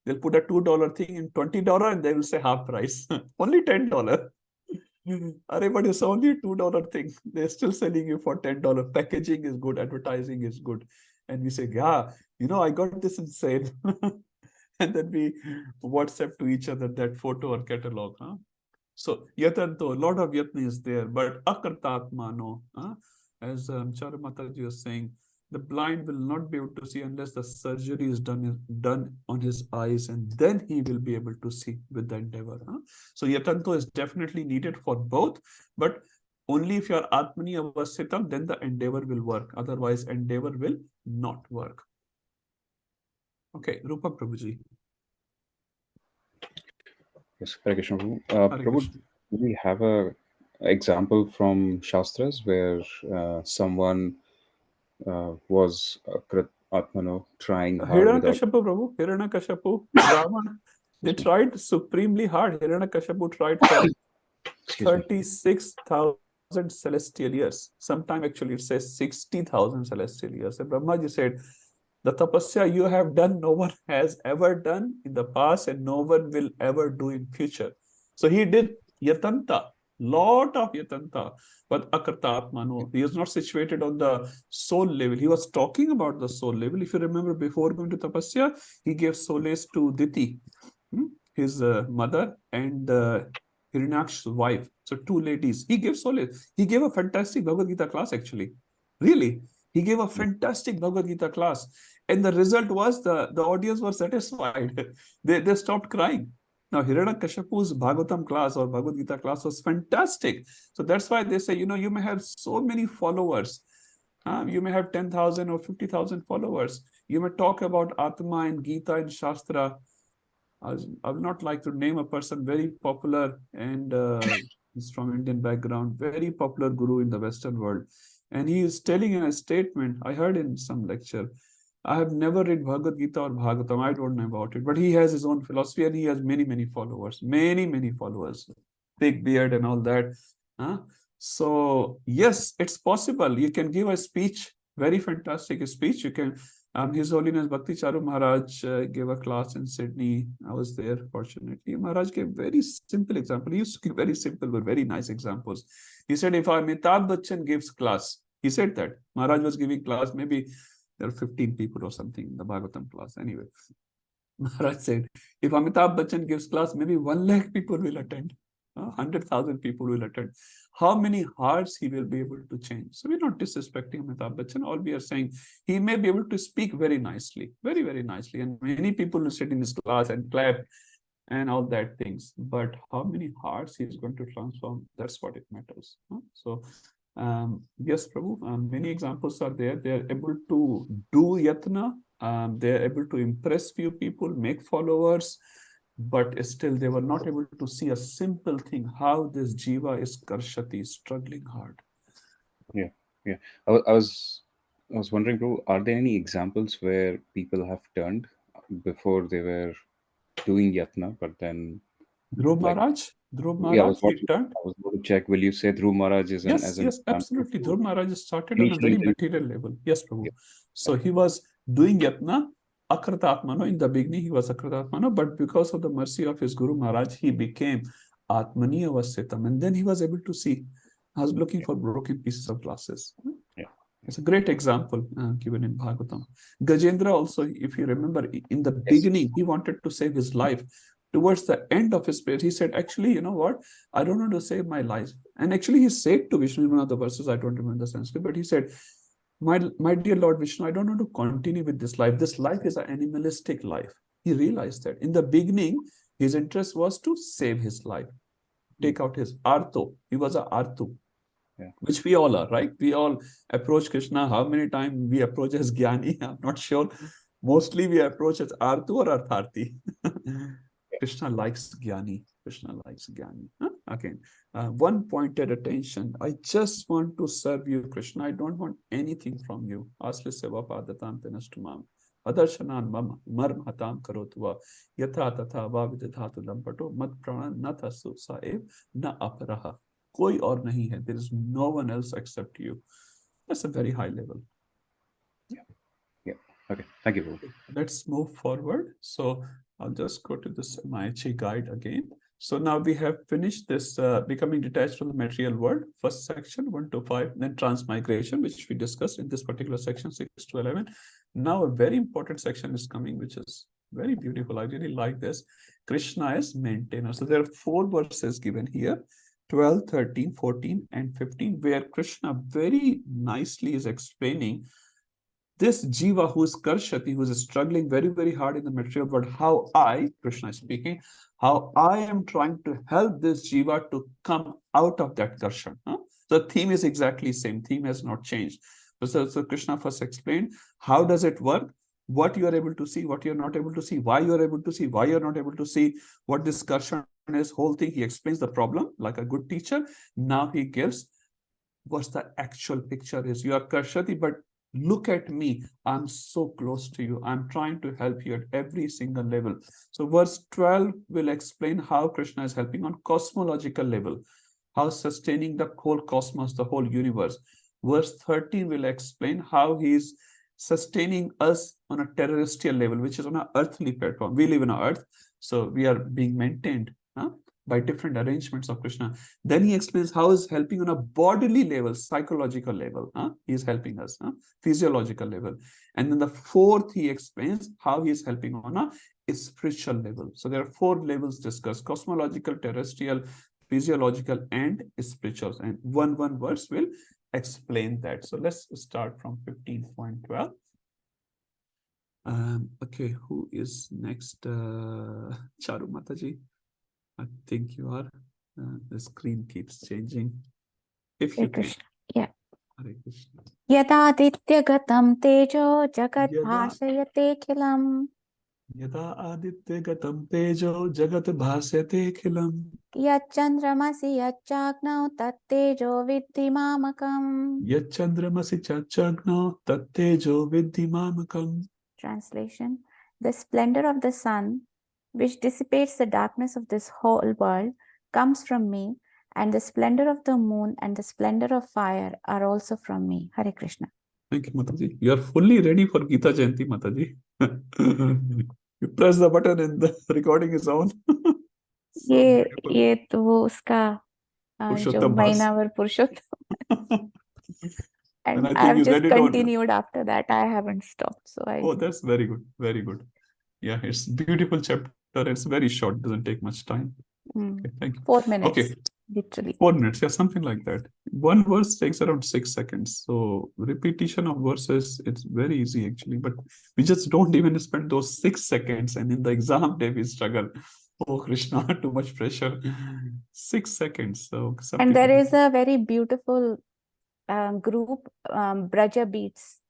They'll put a $2 thing in $20 and they will say half price. Only $10. But it's only a $2 thing. They're still selling you for $10. Packaging is good, advertising is good. And we say, yeah, I got this in sale. And then we WhatsApp to each other that photo or catalog. So yatanto, a lot of yatna is there, but akartatmano, as Charamataji was saying, the blind will not be able to see unless the surgery is done on his eyes, and then he will be able to see with the endeavor. So yatanto is definitely needed for both, but only if you are atmani avasitam, then the endeavor will work. Otherwise, endeavor will not work. Okay, Rupa Prabhuji. Yes, Hare Krishna. Hare Prabhu, Krishna. do we have a example from Shastras where someone was Atmano trying hard without... Hiranyakashipu, Prabhu, Hiranyakashipu, Ravan, they tried supremely hard. Hiranyakashipu tried for 36,000 celestial years. Sometime actually it says 60,000 celestial years. And Brahmaji said, the tapasya you have done, no one has ever done in the past and no one will ever do in future. So he did yatanta, lot of yatanta, but akarta atmano. He was not situated on the soul level. He was talking about the soul level. If you remember, before going to tapasya, he gave solace to Diti, his mother, and Hiranyaksh's wife. So two ladies. He gave solace. He gave a fantastic Bhagavad Gita class actually. Really. He gave a fantastic Bhagavad Gita class. And the result was the audience were satisfied. They stopped crying. Now, Hiranyakashipu's Bhagavatam class or Bhagavad Gita class was fantastic. So that's why they say, you may have so many followers. You may have 10,000 or 50,000 followers. You may talk about Atma and Gita and Shastra. I would not like to name a person very popular and he's from Indian background, very popular guru in the Western world. And he is telling in a statement, I heard in some lecture, I have never read Bhagavad Gita or Bhagavatam, I don't know about it, but he has his own philosophy and he has many, many followers, many followers, big beard and all that. So yes, it's possible. You can give a speech, very fantastic speech. You can, His Holiness Bhakti Charu Maharaj gave a class in Sydney. I was there, fortunately. Maharaj gave very simple example. He used to give very simple but very nice examples. He said, if Amitabh Bachchan gives class, he said that. Maharaj was giving class, maybe there are 15 people or something in the Bhagavatam class. Anyway, Maharaj said, if Amitabh Bachchan gives class, maybe 1 lakh people will attend. 100,000 people will attend. How many hearts he will be able to change? So we're not disrespecting Amitabh Bachchan. All we are saying, he may be able to speak very nicely, very, very nicely. And many people will sit in his class and clap and all that things. But how many hearts he is going to transform, that's what it matters. So yes, Prabhu, many examples are there. They are able to do yatna. They are able to impress few people, make followers, but still they were not able to see a simple thing, how this jiva is karshati, struggling hard. Yeah. I was wondering, bro, are there any examples where people have turned before they were doing yatna, but then Dhruv Maharaj, he turned. I was going to check. Will you say Dhruv Maharaj is an Yes, absolutely. Dhruv Maharaj started on a initially very material level. Yes, Prabhu. Yeah. So he was doing yatna, Akratatmano. In the beginning, he was Akratatmano, but because of the mercy of his Guru Maharaj, he became Atmani Avasitam. And then he was able to see. I was looking for broken pieces of glasses. Yeah. It's a great example given in Bhagavatam. Gajendra also, if you remember, in the beginning, he wanted to save his life. Towards the end of his prayer, he said, actually, you know what? I don't want to save my life. And actually, he said to Vishnu in one of the verses, I don't remember the Sanskrit, but he said, my dear Lord Vishnu, I don't want to continue with this life. This life is an animalistic life. He realized that. In the beginning, his interest was to save his life. Take out his arto. He was an artu. Yeah. Which we all are, right? We all approach Krishna. How many times we approach as Jnani? I'm not sure. Mostly we approach as Artu or Artharti. Krishna likes Jnani. Krishna likes Jnani. Again, one pointed attention. I just want to serve you, Krishna. I don't want anything from you. Asli seva padatam penastumam. Adarshanan marmhatam karotva yatha tatha vavidhatu lampato mat prana nathasu saev na aparaha. Koi aur nahi hai. There is no one else except you. That's a very high level. Yeah. Okay. Thank you, Prabhu. Let's move forward. So I'll just go to this Maichi guide again. So now we have finished this becoming detached from the material world, first section 1 to 5, then transmigration, which we discussed in this particular section 6 to 11. Now a very important section is coming, which is very beautiful. I really like this. Krishna as maintainer. So there are 4 verses given here, 12, 13, 14, and 15, where Krishna very nicely is explaining this jiva who is karshati, who is struggling very, very hard in the material world, how I, Krishna is speaking, how I am trying to help this jiva to come out of that karshan. The theme is exactly same. Theme has not changed. So Krishna first explained how does it work, what you are able to see, what you are not able to see, why you are able to see, why you are not able to see, what this karshan is, whole thing. He explains the problem like a good teacher. Now he gives what's the actual picture is. You are karshati, but look at me. I'm so close to you. I'm trying to help you at every single level. So verse 12 will explain how Krishna is helping on cosmological level, how sustaining the whole cosmos, the whole universe. Verse 13 will explain how he is sustaining us on a terrestrial level, which is on an earthly platform. We live on earth, so we are being maintained by different arrangements of Krishna. Then he explains how he's helping on a bodily level, psychological level. He is helping us, physiological level. And then the 4th, he explains how he is helping on a spiritual level. So there are 4 levels discussed: cosmological, terrestrial, physiological, and spiritual. And one verse will explain that. So let's start from 15.12. Okay, who is next? Charu Mataji. I think you are. The screen keeps changing. If you can. Krishna. Yeah. Hare Krishna. Yadaditya tejo jagat Yada- bhasayate khilam. Yada aditya gatam tejo jagat bhasyate khilam. Yachandramasi yachagno tattejo vidhi mamakam. Yachandramasi chachagno tattejo vidhi mamakam. Translation: the splendor of the sun, which dissipates the darkness of this whole world, comes from me, and the splendor of the moon and the splendor of fire are also from me. Hare Krishna. Thank you, Mataji. You are fully ready for Gita Jayanti, Mataji. You press the button and the recording is on. So beautiful. ये तो वो उसका जो Purushottam Bhas. महीनावर Purushottam. And And I think I've you just read it on. continued after that. I haven't stopped. So I Oh, that's very good. Very good. Yeah, it's beautiful chapter. It's very short. Doesn't take much time. Okay, thank you. 4 minutes. Okay. Literally. 4 minutes, yeah, something like that. One verse takes around 6 seconds. So repetition of verses, it's very easy actually, but we just don't even spend those 6 seconds. And in the exam day, we struggle. Oh, Krishna, too much pressure. 6 seconds. So some And there people- is a very beautiful group, Braja Beats.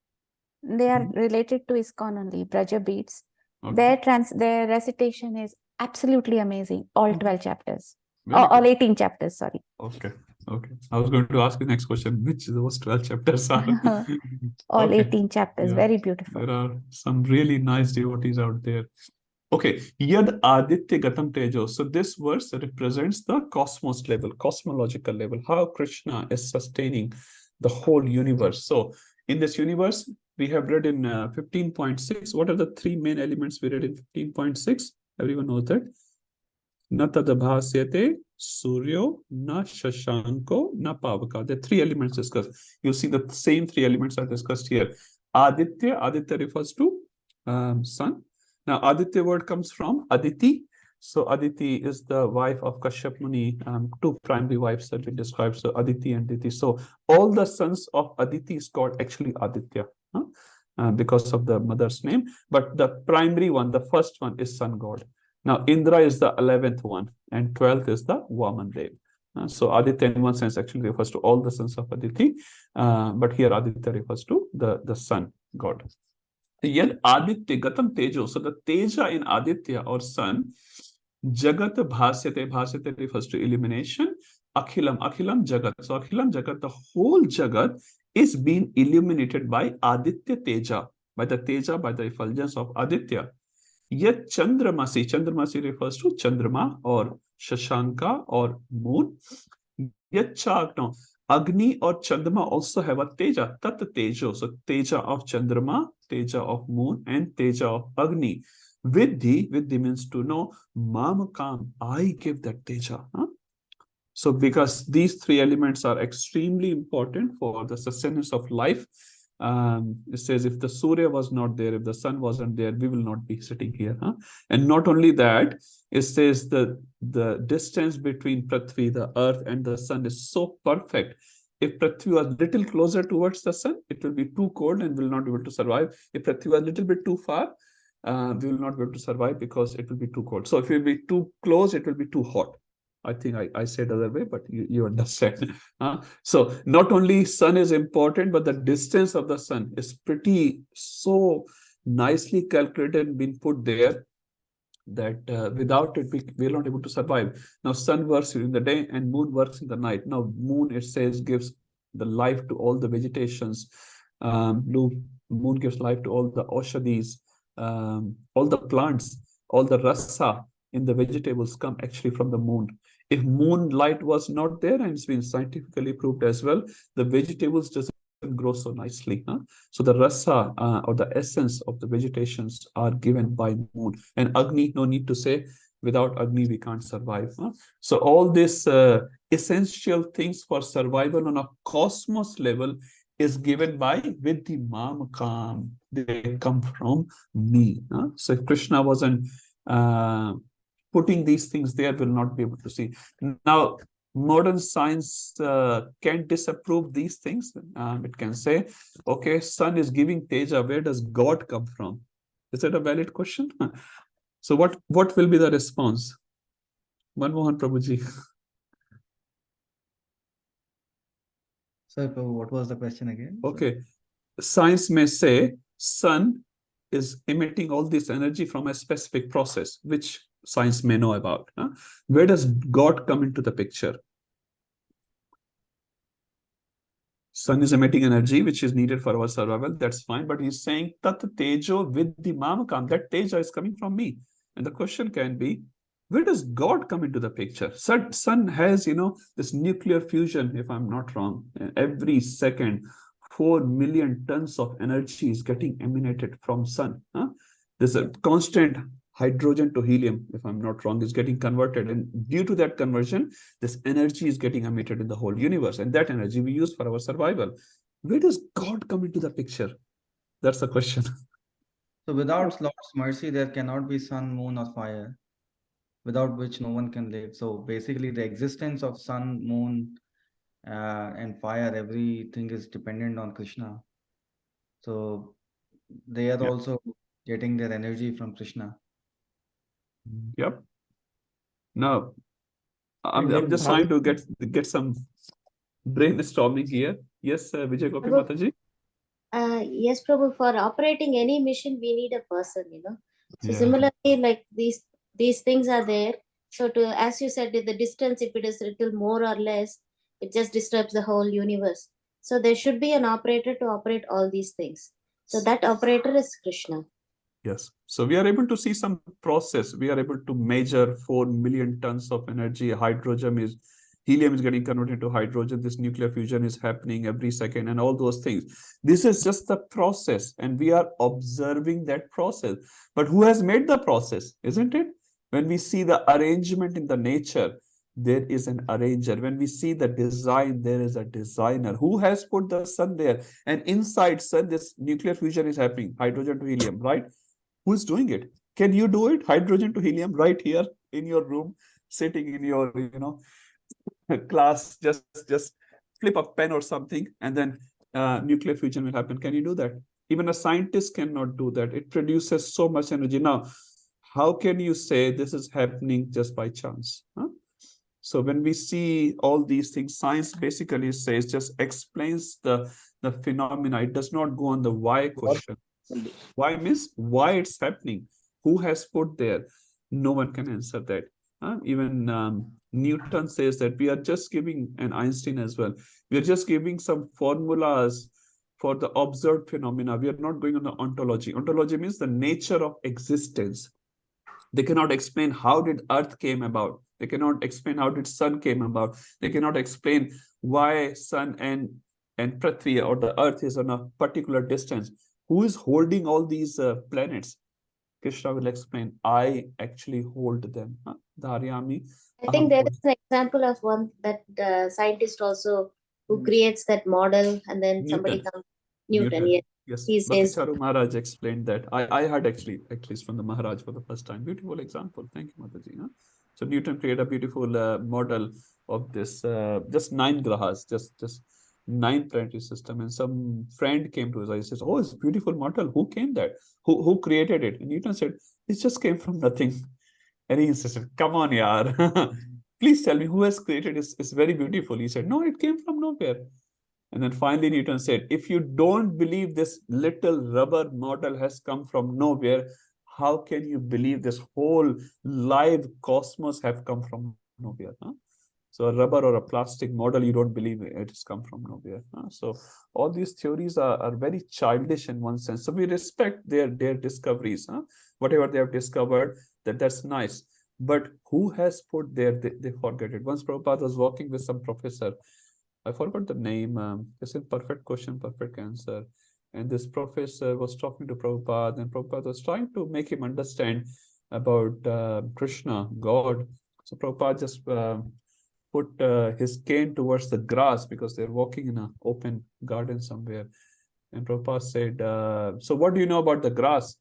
They are related to ISKCON only, Braja Beats. Okay. Their recitation is absolutely amazing. All 12 chapters. Very All good. 18 chapters, sorry. Okay. Okay. I was going to ask the next question, which those 12 chapters are. All Okay. 18 chapters, Yeah. very beautiful. There are some really nice devotees out there. Okay, Yad Aditya Gatam Tejo. So this verse represents the cosmos level, cosmological level, how Krishna is sustaining the whole universe. So in this universe, we have read in 15.6. What are the 3 main elements we read in 15.6? Everyone knows that. Na tadabhasyate suryo, na shashanko, na pavaka. The 3 elements discussed. You see the same 3 elements are discussed here. Aditya refers to sun. Now, Aditya word comes from Aditi. So, Aditi is the wife of Kashyap Muni. 2 primary wives have been described. So, Aditi and Diti. So, all the sons of Aditi is called actually Aditya because of the mother's name. But the primary one, the first one is sun god. Now, Indra is the 11th one and 12th is the Vaman Dev. So, Aditya in one sense actually refers to all the sons of Aditi. But here Aditya refers to the sun god. Yad Aditya Gatam Tejo. So the Teja in Aditya or sun, Jagat Bhasyate. Bhasyate refers to illumination. Akhilam Jagat. So Akhilam Jagat, the whole Jagat is being illuminated by Aditya Teja. by the teja, by the effulgence of Aditya. Yet Chandramasi refers to Chandrama or Shashanka or moon. Yet Chagna, Agni or Chandrama also have a teja, Tat Tejo. So teja of Chandrama, teja of moon, and teja of Agni. Vidhi means to know, Mamakam, I give that teja. So because these three elements are extremely important for the sustenance of life, it says if the Surya was not there, if the sun wasn't there, we will not be sitting here. And not only that, it says that the distance between Prithvi, the earth, and the sun is so perfect. If Prithvi was a little closer towards the sun, it will be too cold and will not be able to survive. If Prithvi was a little bit too far, we will not be able to survive because it will be too cold. So if it will be too close, it will be too hot. I think I said other way, but you understand. So not only sun is important, but the distance of the sun is pretty so nicely calculated and been put there that without it, we are not able to survive. Now, sun works in the day and moon works in the night. Now, moon, it says, gives the life to all the vegetations. Moon gives life to all the oshadis, all the plants, all the rasa in the vegetables come actually from the moon. If moonlight was not there, and it's been scientifically proved as well, the vegetables doesn't grow so nicely. So the rasa or the essence of the vegetations are given by moon. And Agni, no need to say, without Agni we can't survive. So all these essential things for survival on a cosmos level is given by Vidhi Mamakam. They come from me. So if Krishna wasn't putting these things there, will not be able to see. Now, modern science can disapprove these things. It can say, okay, sun is giving teja, where does God come from? Is that a valid question? So what will be the response? Manmohan Prabhuji. Sir, what was the question again? Okay, science may say sun is emitting all this energy from a specific process, which science may know about. Where does God come into the picture? Sun is emitting energy which is needed for our survival. That's fine. But he's saying Tat Tejo Vidhi Mamakam. That Teja is coming from me. And the question can be, where does God come into the picture? Sun has, this nuclear fusion, if I'm not wrong. Every second, 4 million tons of energy is getting emanated from sun. There's a constant hydrogen to helium, if I'm not wrong, is getting converted. And due to that conversion, this energy is getting emitted in the whole universe. And that energy we use for our survival. Where does God come into the picture? That's the question. So without Lord's mercy, there cannot be sun, moon, or fire, without which no one can live. So basically, the existence of sun, moon, and fire, everything is dependent on Krishna. So they are also getting their energy from Krishna. Yep. Now, I'm just trying to get some brainstorming here. Yes, Vijay Gopi Mataji. Yes, Prabhu, for operating any mission, we need a person, So similarly, like these things are there. So as you said, the distance, if it is little more or less, it just disturbs the whole universe. So there should be an operator to operate all these things. So that operator is Krishna. Yes. So we are able to see some process. We are able to measure 4 million tons of energy. Helium is getting converted to hydrogen. This nuclear fusion is happening every second and all those things. This is just the process and we are observing that process. But who has made the process, isn't it? When we see the arrangement in the nature, there is an arranger. When we see the design, there is a designer. Who has put the sun there? And inside sun, this nuclear fusion is happening, hydrogen to helium, right? Who's doing it? Can you do it? Hydrogen to helium right here in your room, sitting in your, class, just flip a pen or something and then nuclear fusion will happen. Can you do that? Even a scientist cannot do that. It produces so much energy. Now, how can you say this is happening just by chance? So when we see all these things, science basically says, just explains the phenomena. It does not go on the why question. Why means why it's happening. Who has put there? No one can answer that. Even Newton says that we are just giving, and Einstein as well, we are just giving some formulas for the observed phenomena. We are not going on the ontology. Ontology means the nature of existence. They cannot explain how did earth came about. They cannot explain how did sun came about. They cannot explain why sun and Prithvi or the earth is on a particular distance. Who is holding all these planets? Krishna will explain. I actually hold them. Dharyami. I think there is an example of one that scientist also who creates that model, and then somebody Newton. comes. Newton, yes. Yes, He Bhakti says, Charu Maharaj explained that. I heard actually, at least from the Maharaj for the first time. Beautiful example. Thank you, Mataji. So Newton created a beautiful model of this, just 9 grahas, just 9 planetary system. And some friend came to his eyes, says, "Oh, it's a beautiful model. Who came that? Who created it?" And Newton said, "It just came from nothing." And he insisted, "Come on, yaar. Please tell me who has created it. It's very beautiful." He said, "No, it came from nowhere." And then finally Newton said, if you don't believe this little rubber model has come from nowhere, how can you believe this whole live cosmos have come from nowhere? So a rubber or a plastic model, you don't believe it has come from nowhere. So all these theories are very childish in one sense. So we respect their discoveries. Whatever they have discovered, that's nice. But who has put there, they forget it. Once Prabhupada was walking with some professor, I forgot the name. It's a perfect question, perfect answer. And this professor was talking to Prabhupada, and Prabhupada was trying to make him understand about Krishna, God. So Prabhupada just put his cane towards the grass because they're walking in an open garden somewhere. And Prabhupada said, so what do you know about the grass?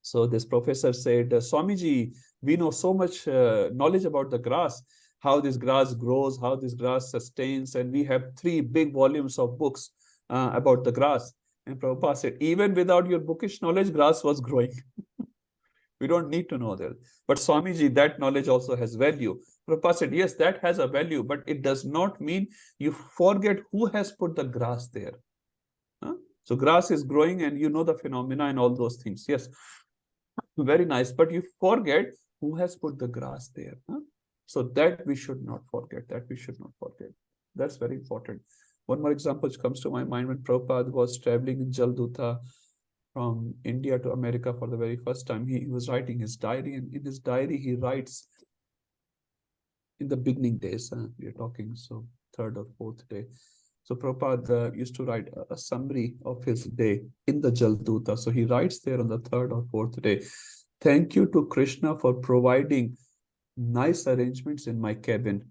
So this professor said, Swamiji, we know so much knowledge about the grass, how this grass grows, how this grass sustains, and we have 3 big volumes of books about the grass. And Prabhupada said, even without your bookish knowledge, grass was growing. We don't need to know that. But Swamiji, that knowledge also has value. Prabhupada said, yes, that has a value, but it does not mean you forget who has put the grass there. So grass is growing and you know the phenomena and all those things. Yes, very nice, but you forget who has put the grass there. So that we should not forget, That's very important. One more example which comes to my mind, when Prabhupada was traveling in Jalduta from India to America for the very first time, he was writing his diary, and in his diary he writes, in the beginning days, we are talking, so 3rd or 4th day. So Prabhupada used to write a summary of his day in the Jalduta. So he writes there on the 3rd or 4th day, thank you to Krishna for providing nice arrangements in my cabin.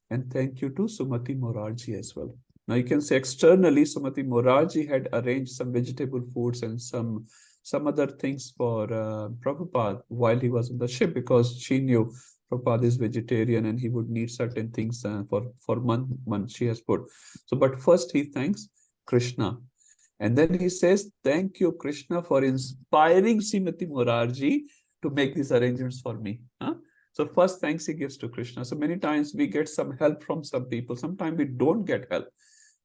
And thank you to Sumati Morarji as well. Now you can say externally, Sumati Morarji had arranged some vegetable foods and some other things for Prabhupada while he was on the ship, because she knew Prabhupada is vegetarian and he would need certain things for month she has put. So, but first he thanks Krishna. And then he says, thank you, Krishna, for inspiring Srimati Morarji to make these arrangements for me. So first thanks he gives to Krishna. So many times we get some help from some people. Sometimes we don't get help.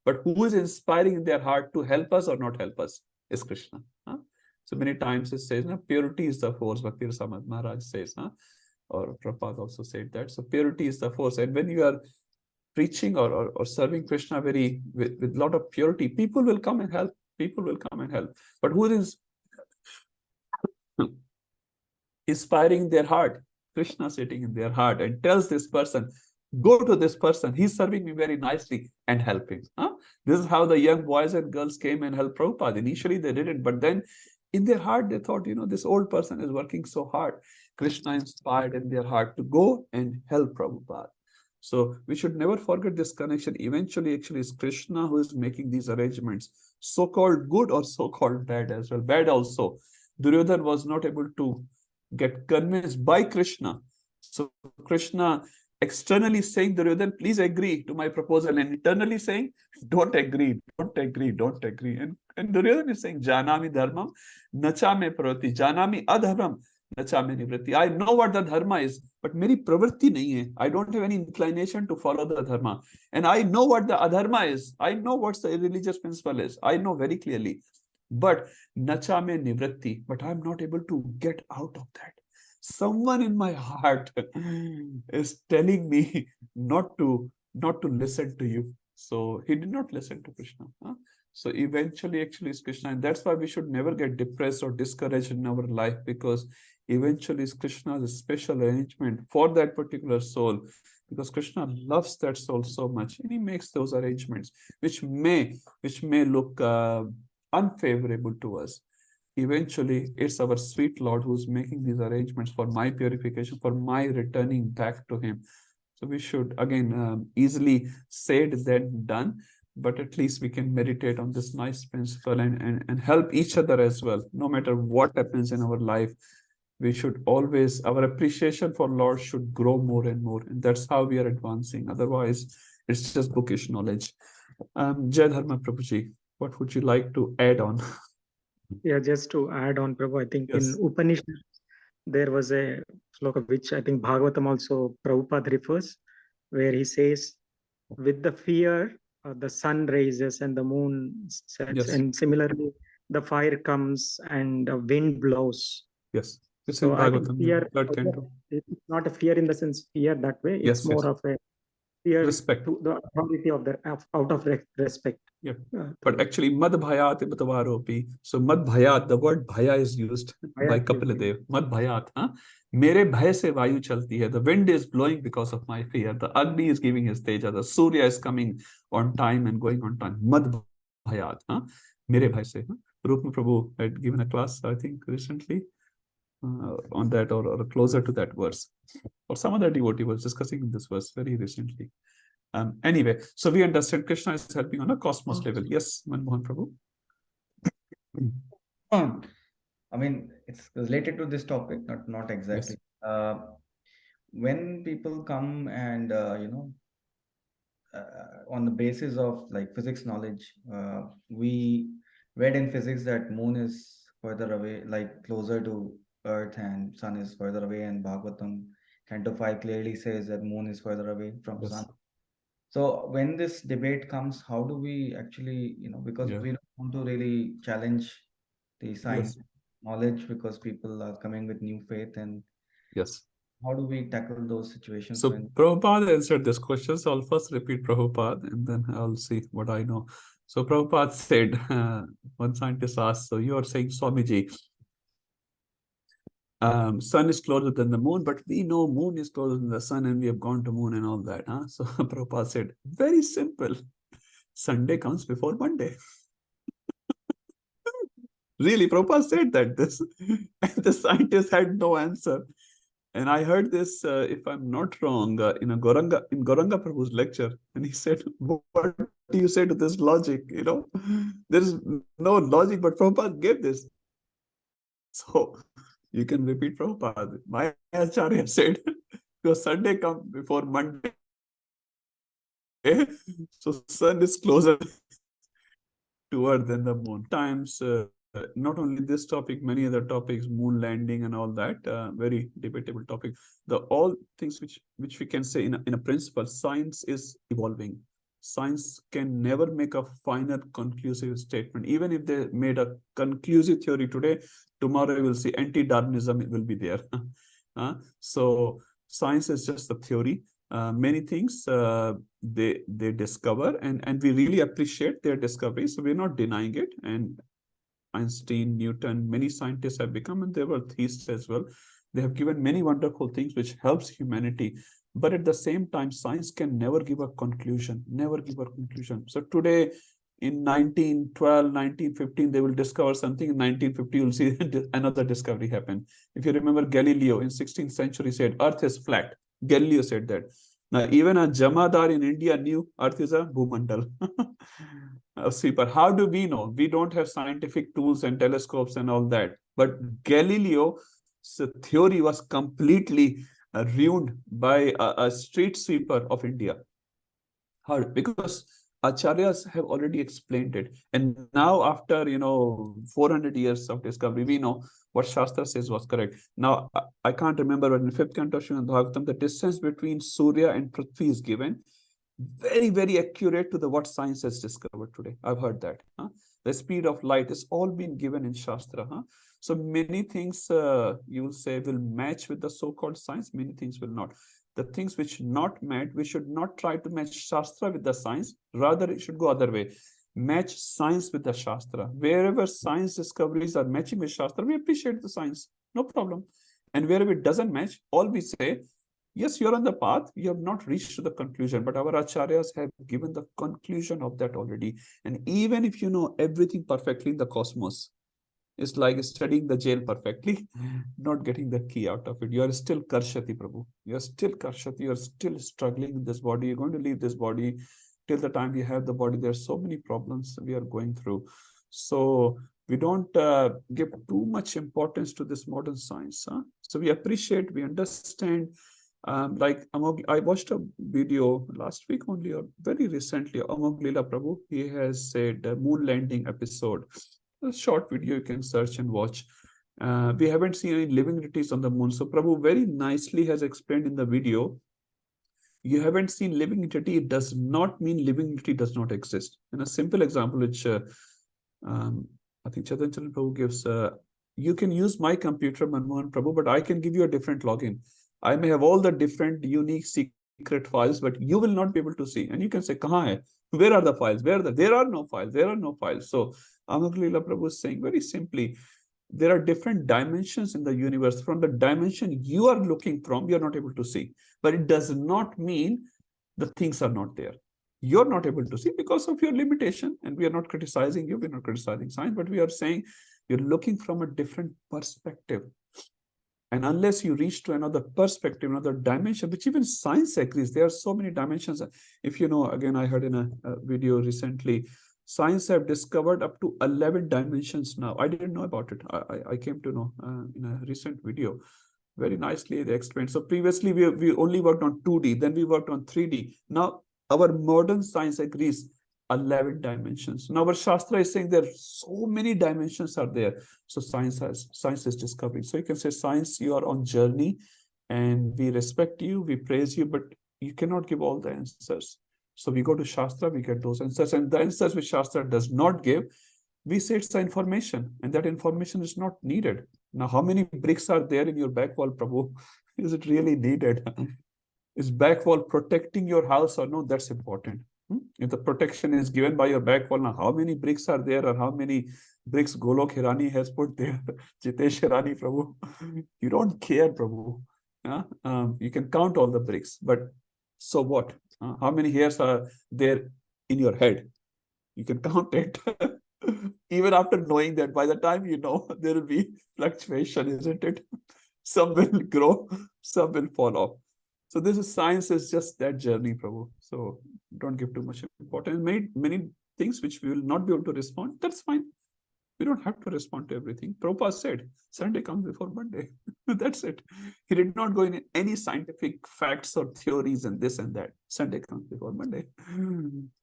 But who is inspiring in their heart to help us or not help us is Krishna. So many times it says, purity is the force, Bhakti Rasamad Maharaj says, or Prabhupada also said that. So purity is the force. And when you are preaching or serving Krishna with a lot of purity, people will come and help. But who is inspiring their heart? Krishna sitting in their heart and tells this person, go to this person, he's serving me very nicely, and help him. This is how the young boys and girls came and helped Prabhupada. Initially they didn't, but then in their heart they thought, this old person is working so hard. Krishna inspired in their heart to go and help Prabhupada. So we should never forget this connection. Eventually, actually, it's Krishna who is making these arrangements, so-called good or so-called bad as well. Bad also. Duryodhana was not able to get convinced by Krishna. So Krishna externally saying, Duryodhana, please agree to my proposal, and internally saying, don't agree. And Duryodhana is saying, Janami dharmam, nachame pravati, janami adharmam, nachame nivritti. I know what the dharma is, but meri pravritti nahi hai. I don't have any inclination to follow the dharma. And I know what the adharma is. I know what the religious principle is. I know very clearly. But nachame nivritti, but I'm not able to get out of that. Someone in my heart is telling me not to listen to you. So he did not listen to Krishna. So eventually, actually, is Krishna, and that's why we should never get depressed or discouraged in our life, because eventually is Krishna's special arrangement for that particular soul, because Krishna loves that soul so much, and he makes those arrangements, which may look unfavorable to us. Eventually, it's our sweet Lord who's making these arrangements for my purification, for my returning back to him. So we should, again, easily said than done, but at least we can meditate on this nice principle and help each other as well. No matter what happens in our life, we should always, our appreciation for Lord should grow more and more. And that's how we are advancing. Otherwise, it's just bookish knowledge. Jai Dharma Prabhuji, what would you like to add on? Yeah, just to add on, Prabhu, I think Yes. in Upanishad, there was a sloka which I think Bhagavatam also Prabhupada refers, where he says, with the fear, the sun rises and the moon sets, Yes. and similarly, the fire comes and the wind blows. Yes. It's So in I think Bhagavatam, fear, third canto. it's not a fear in the sense fear that way. It's Yes, more yes. of a fear Respect. to the authority of the out of respect. Yeah. But actually, Mad Bhayat Ibtavaropi. So Mad Bhayat, the word Bhaya is used by Kapila. Mad Bhayat. Mere bhay se vayu chalti hai. The wind is blowing because of my fear. The Agni is giving his teja. The Surya is coming on time and going on time. Mad Bhayat. Mere bhay se. Rupma Prabhu had given a class, I think, recently on that, or closer to that verse. Or some other devotee was discussing this verse very recently. Anyway, so we understand Krishna is helping on a cosmos level. Yes, Manmohan Prabhu. I mean, it's related to this topic, not exactly. Yes. When people come and on the basis of like physics knowledge, we read in physics that moon is further away, like closer to Earth, and sun is further away. And Bhagavatam, Canto 5 clearly says that moon is further away from sun. So when this debate comes, how do we actually, because we don't want to really challenge the science knowledge, because people are coming with new faith, and how do we tackle those situations? So Prabhupada answered this question. So I'll first repeat Prabhupada and then I'll see what I know. So Prabhupada said, one scientist asked, so you are saying, Swamiji, sun is closer than the moon, but we know moon is closer than the sun and we have gone to moon and all that. So Prabhupada said, very simple. Sunday comes before Monday. Really, Prabhupada said that. And the scientist had no answer. And I heard this, if I'm not wrong, in Gauranga Prabhu's lecture, and he said, "What do you say to this logic? There is no logic, but Prabhupada gave this." So you can repeat Prabhupada. My Acharya said, "Your Sunday comes before Monday, so sun is closer to Earth than the moon." Times. Not only this topic, many other topics, moon landing and all that, very debatable topic. All things which we can say in a principle, science is evolving. Science can never make a final conclusive statement. Even if they made a conclusive theory today, tomorrow you will see anti-Darwinism will be there. So science is just a theory. Many things they discover, and we really appreciate their discovery. So we're not denying it. And Einstein, Newton, many scientists have become, and they were theists as well. They have given many wonderful things which helps humanity. But at the same time, science can never give a conclusion, never give a conclusion. So today, in 1912, 1915, they will discover something. In 1950, you'll see another discovery happen. If you remember, Galileo in 16th century said, Earth is flat. Galileo said that. Now, even a Jamadar in India knew Earth is a Bhumandal. Sweeper. How do we know? We don't have scientific tools and telescopes and all that. But Galileo's theory was completely ruined by a street sweeper of India. How? Because Acharyas have already explained it. And now after, 400 years of discovery, we know what Shastra says was correct. Now, I can't remember, but in 5th canto Srimad Bhagavatam, the distance between Surya and Prithvi is given. Very, very accurate to what science has discovered today. I've heard that. The speed of light is all been given in Shastra. So many things you will say will match with the so-called science. Many things will not. The things which not match, we should not try to match Shastra with the science. Rather, it should go other way. match science with the Shastra. Wherever science discoveries are matching with Shastra, we appreciate the science, no problem. And wherever it doesn't match, all we say, yes, you're on the path, you have not reached to the conclusion, but our acharyas have given the conclusion of that already. And even if you know everything perfectly in the cosmos, it's like studying the jail perfectly, not getting the key out of it. You are still Karshati, Prabhu. You are still Karshati. You are still struggling in this body. You're going to leave this body. Till the time we have the body, there are so many problems we are going through. So we don't give too much importance to this modern science. So we appreciate, we understand. Like I watched a video last week only, or very recently, Amog Leela Prabhu, he has said moon landing episode. A short video you can search and watch. We haven't seen any living entities on the moon. So Prabhu very nicely has explained in the video, you haven't seen living entity, it does not mean living entity does not exist. And a simple example, which I think Chaitanya Prabhu gives, you can use my computer, Manmohan Prabhu, but I can give you a different login. I may have all the different unique secret files, but you will not be able to see. And you can say, kahan hai? Where are the files? There are no files. There are no files. So Amog Leela Prabhu is saying very simply, there are different dimensions in the universe. From the dimension you are looking from, you're not able to see. But it does not mean the things are not there. You're not able to see because of your limitation. And we are not criticizing you. We're not criticizing science, but we are saying you're looking from a different perspective. And unless you reach to another perspective, another dimension, which even science agrees, there are so many dimensions. If you know, again, I heard in a video recently, science have discovered up to 11 dimensions now. I didn't know about it. I came to know in a recent video. Very nicely they explained. So previously we only worked on 2D, then we worked on 3D. Now our modern science agrees 11 dimensions. Now our Shastra is saying there are so many dimensions are there. So science is discovering. So you can say, science, you are on journey and we respect you, we praise you, but you cannot give all the answers. So we go to Shastra, we get those answers, and the answers which Shastra does not give, we say it's the information, and that information is not needed. Now, how many bricks are there in your back wall, Prabhu? Is it really needed? Is back wall protecting your house or no? That's important. If the protection is given by your back wall, now how many bricks are there, or how many bricks Golok Hirani has put there? Jitesh Hirani, Prabhu. You don't care, Prabhu. You can count all the bricks, but so what? How many hairs are there in your head? You can count it. Even after knowing that, by the time you know, there will be fluctuation, isn't it? Some will grow, some will fall off. So this is science, is just that journey, Prabhu. So don't give too much importance. Many things which we will not be able to respond, that's fine. We don't have to respond to everything. Prabhupada said, Sunday comes before Monday. That's it. He did not go in any scientific facts or theories and this and that. Sunday comes before Monday.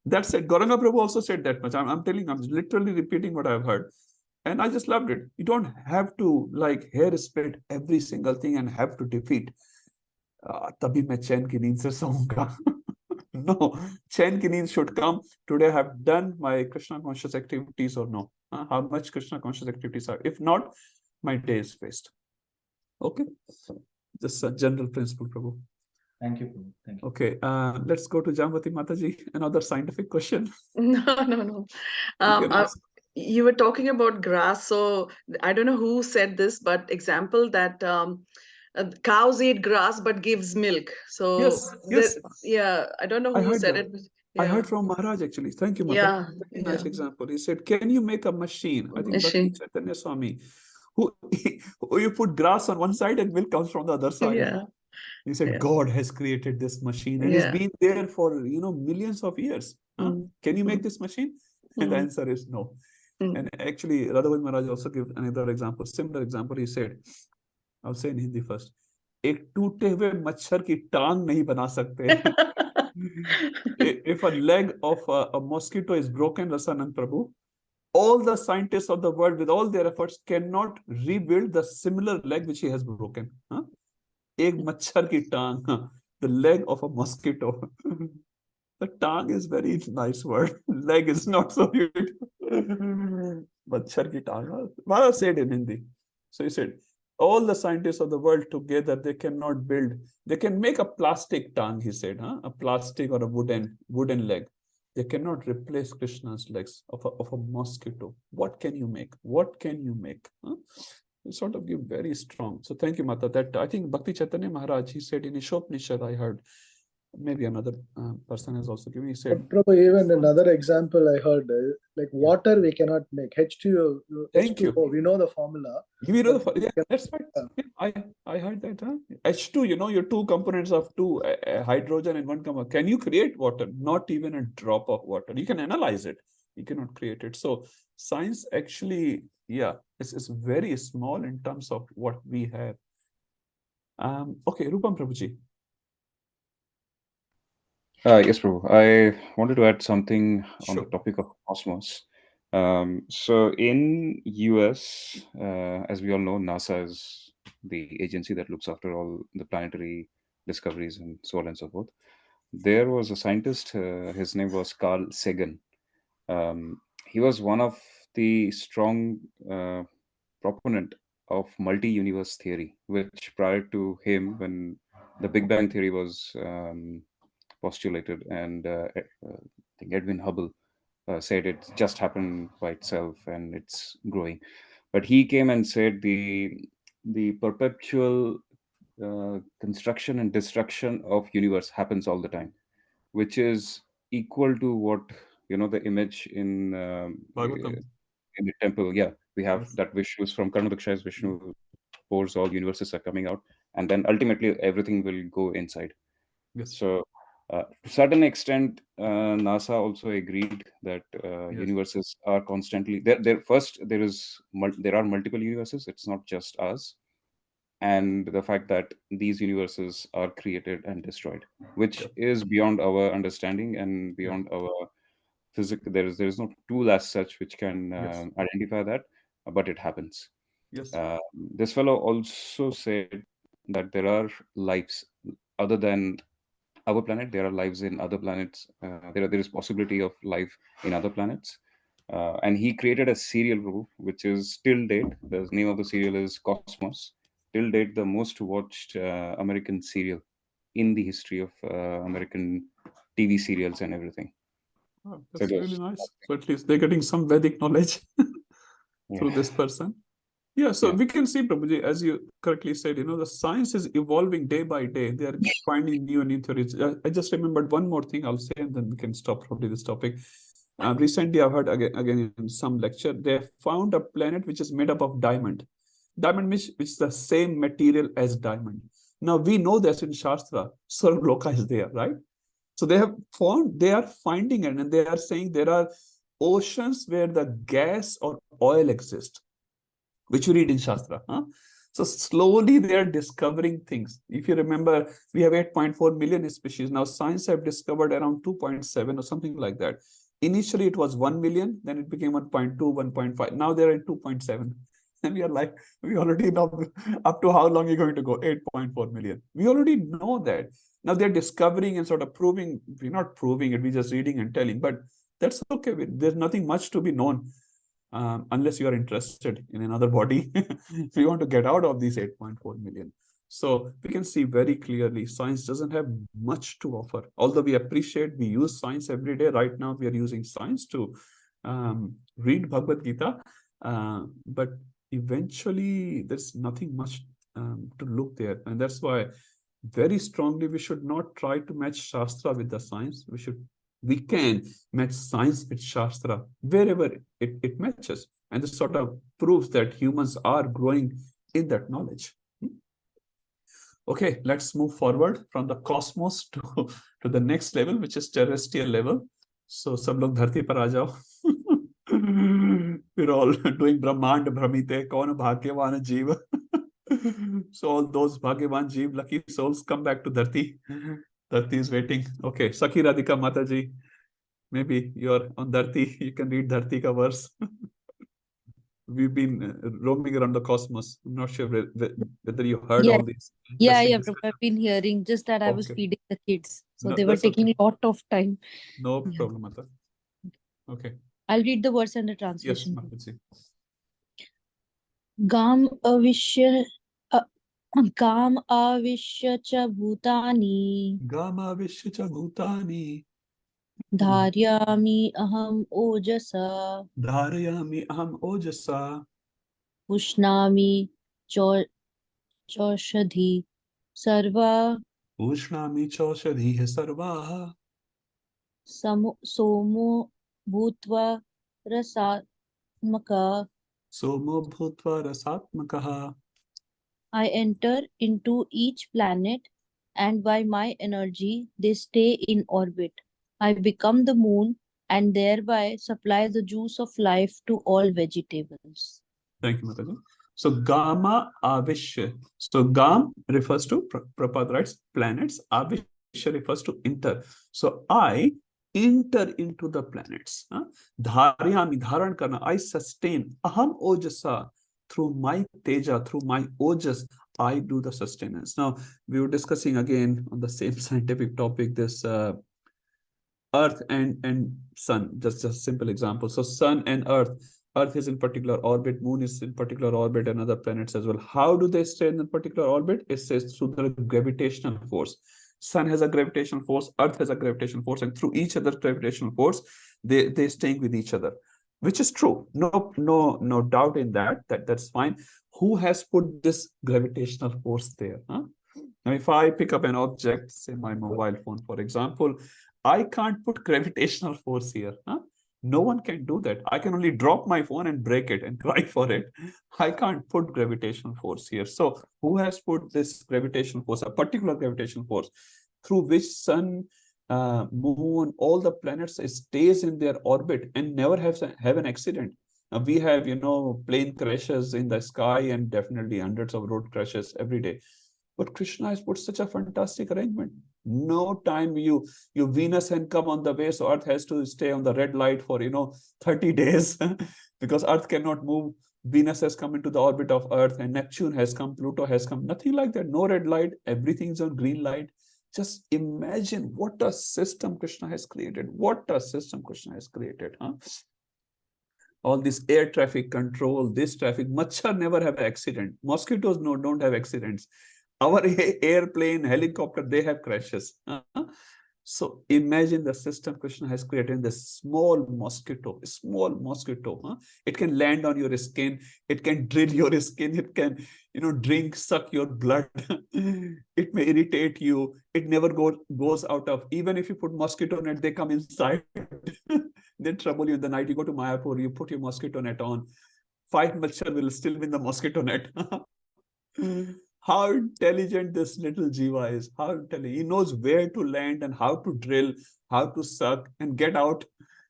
That's it. Gauranga Prabhu also said that much. I'm telling, I'm literally repeating what I've heard. And I just loved it. You don't have to like hair split every single thing and have to defeat. Tabhi main chain ki neend se sounga. No, chain ki neend should come. Today I have done my Krishna conscious activities or no. How much Krishna conscious activities are. If not, my day is waste. Okay. Just a general principle, Prabhu. Thank you, Prabhu. Thank you. Okay, let's go to Jamvati Mataji. Another scientific question. No. You can ask. You were talking about grass, so I don't know who said this, but example that cows eat grass but gives milk. So Yes. yeah, I don't know I who heard said that. it. But I yeah. heard from Maharaj actually. Thank you, Mata. Yeah, Very nice yeah. example. He said, can you make a machine? I think Bhakti Machine. Chaitanya Swami, who you put grass on one side and milk comes from the other side. Yeah. He said, Yeah. God has created this machine and it's been there for millions of years. Can you make this machine? And the answer is no. And actually, Radhavan Maharaj also gives another example, similar example. He said, I'll say in Hindi first. एक टूटे हुए मच्छर की टांग नहीं बना सकते. If a leg of a mosquito is broken, Rasanand Prabhu, all the scientists of the world with all their efforts cannot rebuild the similar leg which he has broken. एक मच्छर की टांग, the leg of a mosquito. The tongue is very nice word. Leg is not so good. Machhar ki tang. Maharaj said in Hindi. So he said, all the scientists of the world together, they cannot build. They can make a plastic tongue, he said, a plastic or a wooden leg. They cannot replace Krishna's legs of a mosquito. What can you make? What can you make? Huh? You sort of give very strong. So thank you, Mata. That I think Bhakti Chaitanya Maharaj, he said in Ishopnishad, I heard, maybe another person has also given, he said. Probably even another example I heard, like water we cannot make. H2O, Thank you. we know the formula. We know yeah, that's right. Yeah, I heard that. Huh? H2, your two components of two, hydrogen and one component. Can you create water? Not even a drop of water. You can analyze it. You cannot create it. So science actually, yeah, it's very small in terms of what we have. Okay, Rupam Prabhuji. Yes, Prabhu. I wanted to add something on the Sure. topic of cosmos. So in US, as we all know, NASA is the agency that looks after all the planetary discoveries and so on and so forth. There was a scientist, his name was Carl Sagan. He was one of the strong proponent of multi-universe theory, which prior to him, when the Big Bang theory was postulated, and I think Edwin Hubble said it just happened by itself and it's growing. But he came and said the perpetual construction and destruction of universe happens all the time, which is equal to what the image in the temple. Yeah, we have that Vishnu from Karnadakshai's Vishnu pours all universes are coming out, and then ultimately everything will go inside. Yes. So to a certain extent, NASA also agreed that universes are constantly there. First, there are multiple universes. It's not just us, and the fact that these universes are created and destroyed, which is beyond our understanding and beyond our physics. There is no tool as such which can identify that, but it happens. Yes. This fellow also said that there are lives other than our planet. There are lives in other planets. There is possibility of life in other planets. And he created a serial which is till date. The name of the serial is Cosmos. Till date, the most watched American serial in the history of American TV serials and everything. Oh, that's really nice. So at least they're getting some Vedic knowledge through this person. Yeah, so we can see, Prabhuji, as you correctly said, the science is evolving day by day. They are finding new and new theories. I just remembered one more thing I'll say, and then we can stop probably this topic. Recently, I've heard again in some lecture, they found a planet which is made up of diamond. Diamond which is the same material as diamond. Now, we know that in Shastra, Sarvaloka is there, right? So they are finding it, and they are saying there are oceans where the gas or oil exists, which you read in Shastra. Huh? So slowly they are discovering things. If you remember, we have 8.4 million species. Now science have discovered around 2.7 or something like that. Initially it was 1 million, then it became 1.2, 1.5. Now they're at 2.7. And we are like, we already know up to how long you're going to go, 8.4 million. We already know that. Now they're discovering and sort of proving, we're not proving it, we're just reading and telling, but that's okay. There's nothing much to be known. Unless you are interested in another body, if you want to get out of these 8.4 million. So we can see very clearly science doesn't have much to offer. Although we appreciate, we use science every day. Right now, we are using science to read Bhagavad Gita. But eventually, there's nothing much to look there. And that's why very strongly, we should not try to match Shastra with the science. We can match science with Shastra wherever it matches. And this sort of proves that humans are growing in that knowledge. Okay, let's move forward from the cosmos to the next level, which is terrestrial level. So, sab log dharti par aa jao. We're all doing Brahmand Brahmite, Kaun Bhagyavan Jeev. So all those Bhagyavan Jeev, lucky souls, come back to Dharti. Dharti is waiting. Okay, Sakhi Radhika Mataji. Maybe you're on Dharti, you can read Dharti ka verse. We've been roaming around the cosmos. I'm not sure whether you heard all these. Yeah, Prabhu, I've been hearing, just that I was feeding the kids. So No, they were that's taking okay. a lot of time. No problem, Mata. Okay. I'll read the verse and the Yes, translation. Mataji. Gam avishya cha bhutani. Gama Vishya Bhutani. Dharyami aham ojasa. Dharayami aham ojasa. Pushnami choshadhi. Sarva Ushnami choshadhi sarvaha. somo bhutva rasatmaka. Somo bhutva rasatmakaha. I enter into each planet, and by my energy they stay in orbit. I become the moon and thereby supply the juice of life to all vegetables. Thank you, Mataji. So Gama Avishya. So Gam refers to Prabhupada writes planets. Avishya refers to enter. So I enter into the planets. Dharyami, dharan karna. I sustain. Aham ojasa. Through my teja, through my ojas, I do the sustenance. Now we were discussing again on the same scientific topic this Earth and Sun. Just a simple example. So Sun and Earth. Earth is in particular orbit, Moon is in particular orbit, and other planets as well. How do they stay in a particular orbit? It says through the gravitational force. Sun has a gravitational force, Earth has a gravitational force, and through each other's gravitational force, they're staying with each other, which is true. No doubt in that. That's fine. Who has put this gravitational force there? Now, if I pick up an object, say my mobile phone, for example, I can't put gravitational force here. No one can do that. I can only drop my phone and break it and cry for it. I can't put gravitational force here. So who has put this gravitational force, a particular gravitational force, through which Sun, Moon, all the planets stays in their orbit and never have an accident? We have, plane crashes in the sky and definitely hundreds of road crashes every day. But Krishna has put such a fantastic arrangement. No time you Venus can come on the way, so Earth has to stay on the red light for 30 days because Earth cannot move. Venus has come into the orbit of Earth, and Neptune has come, Pluto has come. Nothing like that. No red light. Everything's on green light. Just imagine what a system Krishna has created. What a system Krishna has created. All this air traffic control, this traffic. Machhar never have an accident. Mosquitoes don't have accidents. Our airplane, helicopter, they have crashes. So imagine the system Krishna has created in this small mosquito. It can land on your skin. It can drill your skin. It can, suck your blood. It may irritate you. It never goes out of. Even if you put mosquito net, they come inside. They trouble you in the night. You go to Mayapur, you put your mosquito net on. 5 machhar will still be in the mosquito net. How intelligent this little jiva is. How intelligent. He knows where to land and how to drill, how to suck and get out.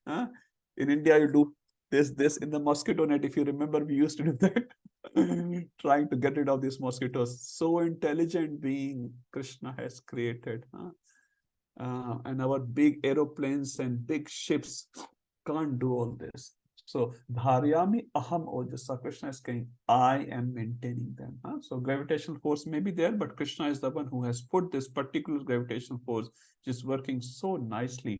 In India, you do this in the mosquito net. If you remember, we used to do that. Trying to get rid of these mosquitoes. So intelligent being Krishna has created. And our big aeroplanes and big ships can't do all this. So Dharyami aham ojasa. Krishna is saying, I am maintaining them. So gravitational force may be there, but Krishna is the one who has put this particular gravitational force, which is working so nicely.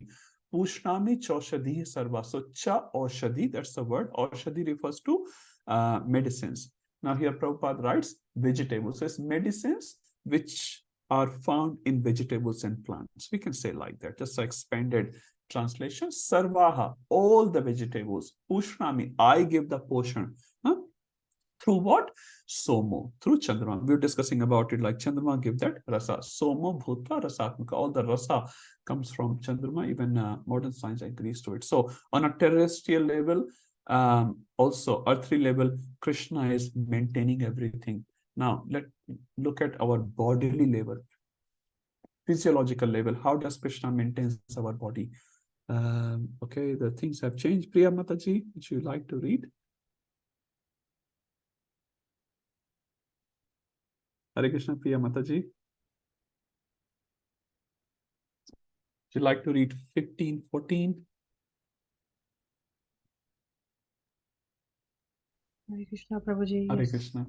Pushnami choshadhi sarva. So cha oshadhi, that's the word. Oshadhi refers to medicines. Now here Prabhupada writes vegetables. So it's medicines which are found in vegetables and plants. We can say like that, just an expanded translation. Sarvaha, all the vegetables. Pushnami, I give the portion. Through what? Somo, through Chandrama. We were discussing about it, like Chandrama give that rasa. Somo bhutva rasatmaka. All the rasa comes from Chandrama. Even modern science agrees to it. So on a terrestrial level, also earthly level, Krishna is maintaining everything. Now let's look at our bodily level, physiological level. How does Krishna maintains our body? Okay, the things have changed. Priya Mataji, would you like to read? Hare Krishna, Priya Mataji. Would you like to read 15, 14? Hare Krishna, Prabhuji. Hare Yes. Krishna.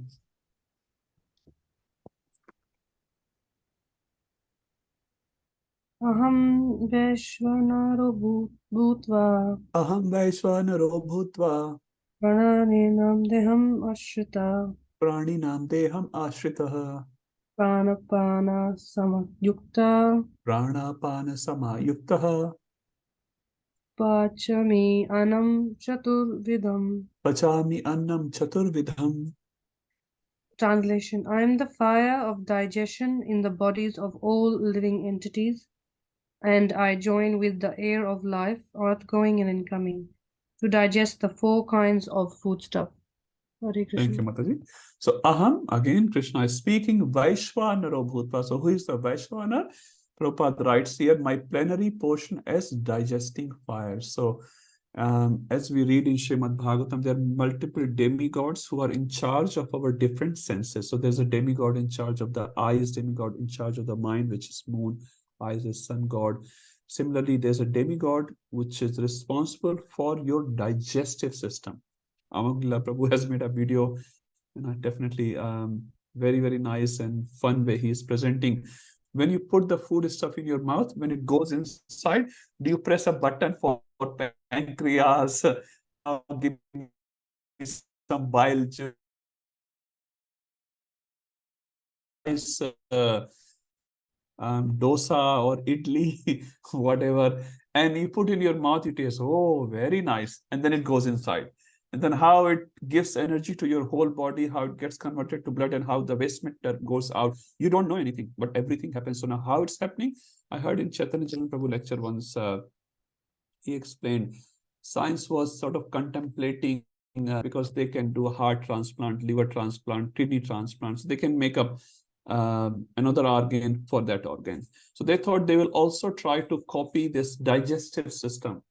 Aham Vaishvanaro Bhutva Aham Vaishvanaro Bhutva Prananinam Deham Ashrita Praninam Deham Ashritaha Pranapana Samayukta Pranapana Samayuktaha Pachami anam chaturvidham. Pachami annam chaturvidham. Translation: I am the fire of digestion in the bodies of all living entities, and I join with the air of life, outgoing and incoming, to digest the 4 kinds of foodstuff. Hare Thank Krishna. you, Mataji. So Aham, again, Krishna is speaking, Vaishvanaro Bhutva. So who is the Vaishvanar? Prabhupada writes here, my plenary portion as digesting fire. So as we read in Srimad Bhagavatam, there are multiple demigods who are in charge of our different senses. So there's a demigod in charge of the eyes, demigod in charge of the mind, which is moon, eyes is sun god. Similarly, there's a demigod which is responsible for your digestive system. Amagla Prabhu has made a video, definitely very, very nice and fun way he is presenting. When you put the food stuff in your mouth, when it goes inside, do you press a button for pancreas, give me some bile juice, dosa or idli, whatever, and you put in your mouth, you taste, oh, very nice, and then it goes inside. And then how it gives energy to your whole body, how it gets converted to blood, and how the waste matter goes out. You don't know anything, but everything happens. So now how it's happening? I heard in Chaitanya Prabhu lecture once, he explained science was sort of contemplating because they can do a heart transplant, liver transplant, kidney transplant. So they can make up another organ for that organ. So they thought they will also try to copy this digestive system.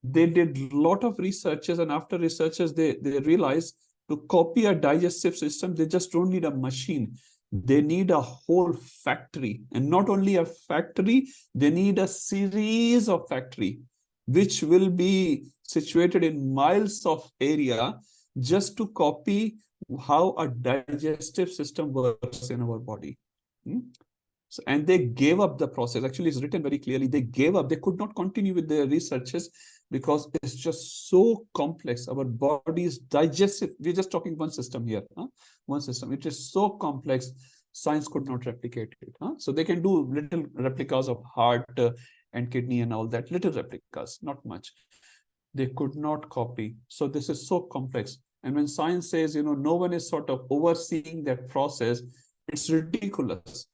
They did a lot of researches, and after researches, they realized to copy a digestive system, they just don't need a machine. They need a whole factory, and not only a factory, they need a series of factory, which will be situated in miles of area just to copy how a digestive system works in our body. So, and they gave up the process. Actually, it's written very clearly. They gave up. They could not continue with their researches because it's just so complex. Our body is digestive. We're just talking one system here. One system. It is so complex. Science could not replicate it. So they can do little replicas of heart and kidney and all that. Little replicas, not much. They could not copy. So this is so complex. And when science says, no one is sort of overseeing that process, it's ridiculous.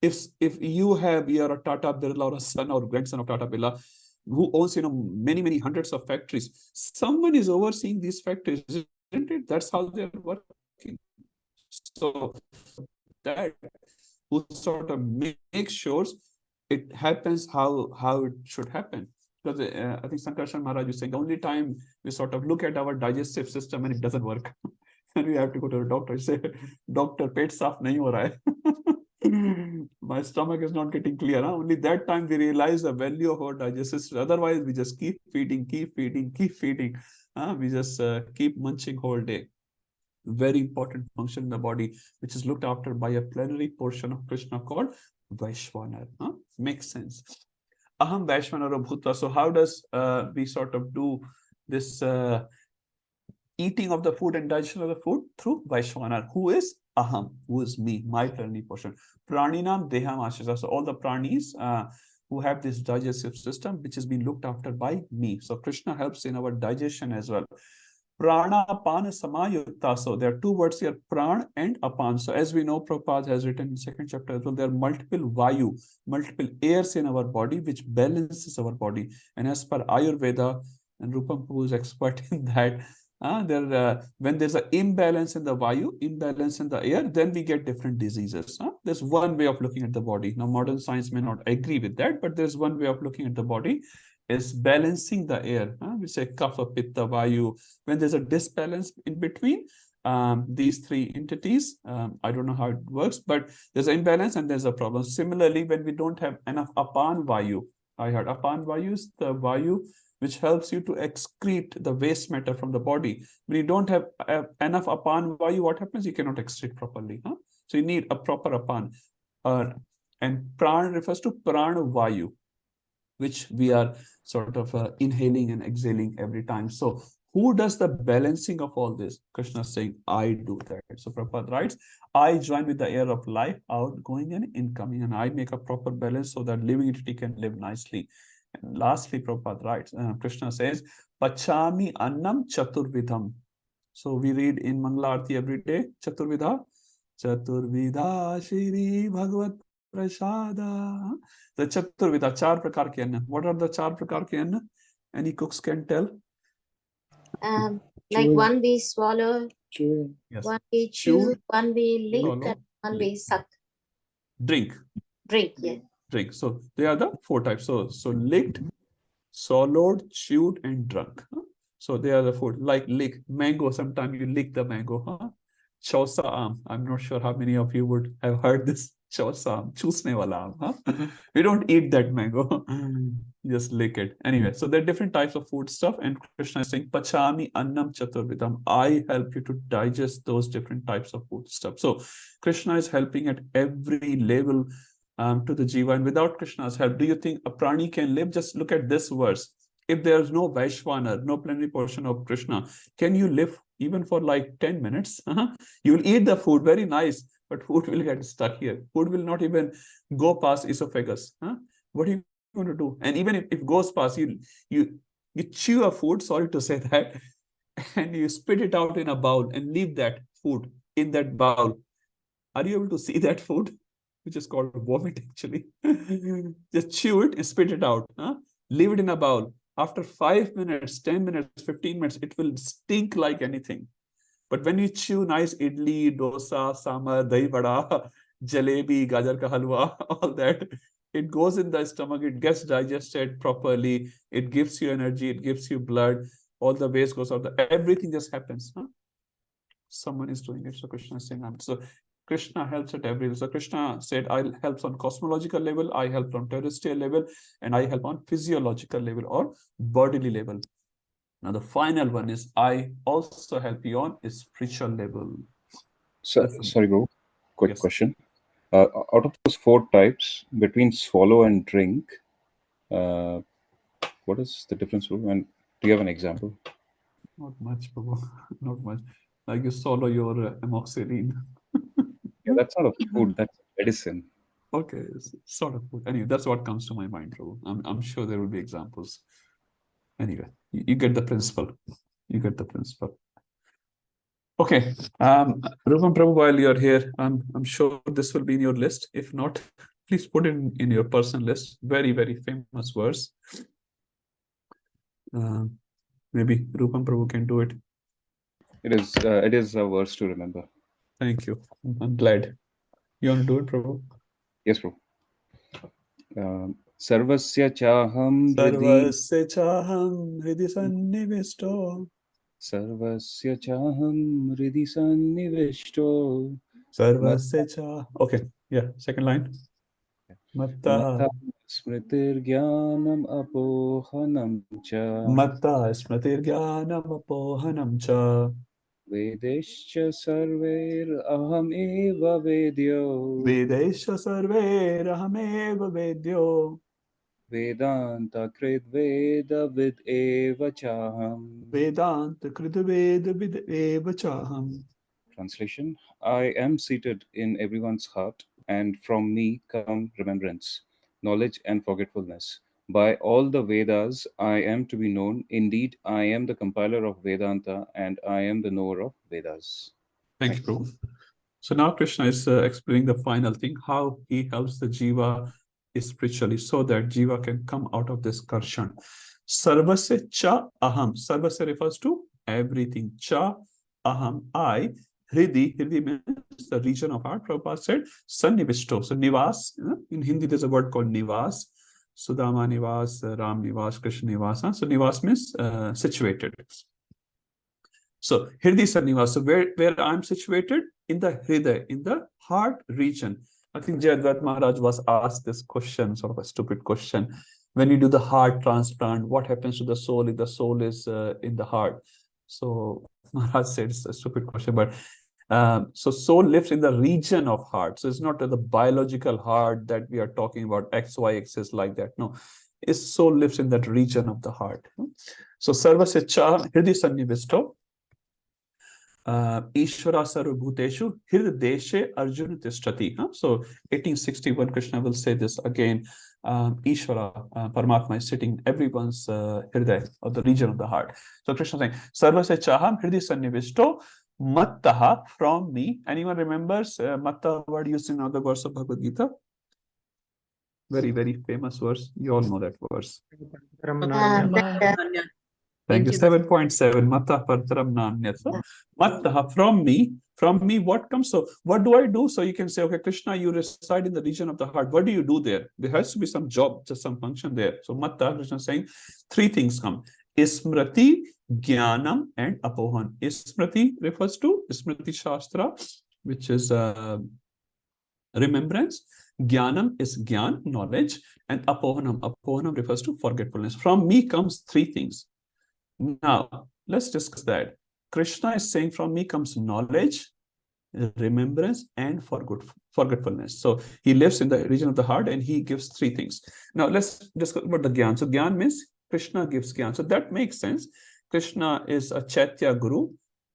If you're a Tata Birla or a son or grandson of Tata Birla who owns many hundreds of factories, someone is overseeing these factories, isn't it? That's how they're working. So that who sort of makes sure it happens how it should happen. Because I think Sankarshan Maharaj is saying the only time we sort of look at our digestive system and it doesn't work, and we have to go to the doctor. Say, doctor, pet saaf nahi ho raha hai. My stomach is not getting clear. Only that time we realize the value of our digestive system. Otherwise, we just keep feeding. We just keep munching whole day. Very important function in the body, which is looked after by a plenary portion of Krishna called Vaishvanar. Makes sense. Aham Vaishvanaro Bhutva. So how does we sort of do this eating of the food and digestion of the food? Through Vaishvanar, who is Aham, who is me, my plenary portion. Praninam Deham Ashasa. So all the pranis who have this digestive system, which has been looked after by me. So Krishna helps in our digestion as well. Prana, Apana, Samayukta. So there are two words here, Pran and Apan. So as we know, Prabhupada has written in second chapter as well, there are multiple Vayu, multiple airs in our body, which balances our body. And as per Ayurveda, and Rupam Prabhu is expert in that, when there's an imbalance in the Vayu, imbalance in the air, then we get different diseases. There's one way of looking at the body. Now, modern science may not agree with that, but there's one way of looking at the body is balancing the air. We say Kapha, Pitta, Vayu. When there's a disbalance in between these three entities, I don't know how it works, but there's an imbalance and there's a problem. Similarly, when we don't have enough Apan Vayu, I heard Apan Vayu is the Vayu which helps you to excrete the waste matter from the body. When you don't have enough Apan Vayu, what happens? You cannot excrete properly. So you need a proper Apan. And Pran refers to Prana Vayu, which we are sort of inhaling and exhaling every time. So who does the balancing of all this? Krishna is saying, I do that. So Prabhupada writes, I join with the air of life, outgoing and incoming, and I make a proper balance so that living entity can live nicely. And lastly, Prabhupada writes, Krishna says, Pachami annam chaturvidham. So we read in Mangalarti every day, Chaturvidha. Chaturvidha Shri Bhagavat Prasada. The Chaturvidha, char prakar ke anna. What are the char prakar ke anna? Any cooks can tell? Like Chewing. one we swallow, Chewing. Yes. one we chew, one we lick, Swallow, and one lick. we suck. Drink. Drink, yeah. Drink. So they are the 4 types. So licked, swallowed, chewed, and drunk. So they are the 4. Like lick, mango. Sometimes you lick the mango. Chausa aam. I'm not sure how many of you would have heard this. Chausa aam, chusne wala aam. We don't eat that mango. Just lick it. Anyway, so there are different types of food stuff, and Krishna is saying, Pachami annam chaturvidham. I help you to digest those different types of food stuff. So Krishna is helping at every level to the jiva, and without Krishna's help, do you think a prani can live? Just look at this verse. If there's no Vaishvanar, no plenary portion of Krishna, can you live even for like 10 minutes? You'll eat the food, very nice, but food will get stuck here. Food will not even go past esophagus. What are you going to do? And even if it goes past, you chew a food, sorry to say that, and you spit it out in a bowl and leave that food in that bowl. Are you able to see that food? Which is called vomit, actually. Just chew it and spit it out. Leave it in a bowl. After 5 minutes, 10 minutes, 15 minutes, it will stink like anything. But when you chew nice idli, dosa, samar, dahi vada, jalebi, gajar ka halwa, all that, it goes in the stomach, it gets digested properly, it gives you energy, it gives you blood, all the waste goes out, everything just happens. Someone is doing it, so Krishna is saying, so Krishna helps at every level. So Krishna said, I help on cosmological level, I help on terrestrial level, and I help on physiological level or bodily level. Now the final one is I also help you on a spiritual level. So, sorry, bro. Quick Yes. question. Out of those 4 types, between swallow and drink, what is the difference, bro? And do you have an example? Not much, Prabhu. Not much. Like you swallow your amoxicillin. Yeah, that's not a food, that's medicine. Okay, it's sort of food. Anyway, that's what comes to my mind, Prabhu. I'm sure there will be examples. Anyway, you get the principle. You get the principle. Okay, Rupam Prabhu, while you're here, I'm sure this will be in your list. If not, please put it in your personal list. Very, very famous verse. Maybe Rupam Prabhu can do it. It is a verse to remember. Thank you. I'm glad. You want to do it, Prabhu? Yes, bro. Sarvasya chaham Sarvasya chaham hridi sannivishto. Sarvasya chaham hridi sannivishto. Sarvasya cha. Okay, yeah, second line. Matta smritir jnanam apohanam cha. Matta smritir jnanam apohanam cha. Vedescha sarver aham eva vedyo. Vedesha sarver ahameva vedyo. Vedanta krit veda vid eva chaham. Vedanta krit veda vid eva chaham. Translation: I am seated in everyone's heart, and from me come remembrance, knowledge, and forgetfulness. By all the Vedas, I am to be known. Indeed, I am the compiler of Vedanta, and I am the knower of Vedas. Thank you, Prabhu. So now Krishna is explaining the final thing, how he helps the jiva spiritually so that jiva can come out of this karshan. Sarvasya cha aham. Sarvasya refers to everything. Cha aham, I. Hridi means the region of heart. Prabhupada said, Sannivishto. So Nivas, in Hindi there's a word called Nivas. Sudama Nivas, Ram Nivas, Krishna Nivas. So Nivas means situated. So Hriday Sannivas, so where I'm situated? In the Hriday, in the heart region. I think Jayadvat Maharaj was asked this question, sort of a stupid question. When you do the heart transplant, what happens to the soul if the soul is in the heart? So Maharaj said it's a stupid question, but so soul lives in the region of heart. So it's not the biological heart that we are talking about, X, Y axis like that. No, its soul lives in that region of the heart. So Sarvasya cha Hriday Sannivishto. Ishvara Sarvabhuteshu Hirdeshe Arjuna Tishtati. So 1861, Krishna will say this again. Ishvara, Paramatma is sitting everyone's Hirday, or the region of the heart. So Krishna saying, Sarva se chaham Hirdi Sannivishto Mattaha, from me. Anyone remembers Matta word used in other verse of Bhagavad Gita? Very, very famous verse. You all know that verse. Thank you. 7.7. Matta Partaram Nanyat. So, Matta, from me, what comes? So, what do I do? So, you can say, okay, Krishna, you reside in the region of the heart. What do you do there? There has to be some job, just some function there. So, Matta, Krishna is saying, three things come: Smriti, Jnanam, and Apohan. Smriti refers to Smriti Shastra, which is remembrance. Jnanam is Jnan, knowledge, and Apohanam refers to forgetfulness. From me comes three things. Now, let's discuss that. Krishna is saying, from me comes knowledge, remembrance, and forgetfulness. So he lives in the region of the heart and he gives three things. Now, let's discuss about the Gyan. So Gyan means Krishna gives Gyan. So that makes sense. Krishna is a Chaitya Guru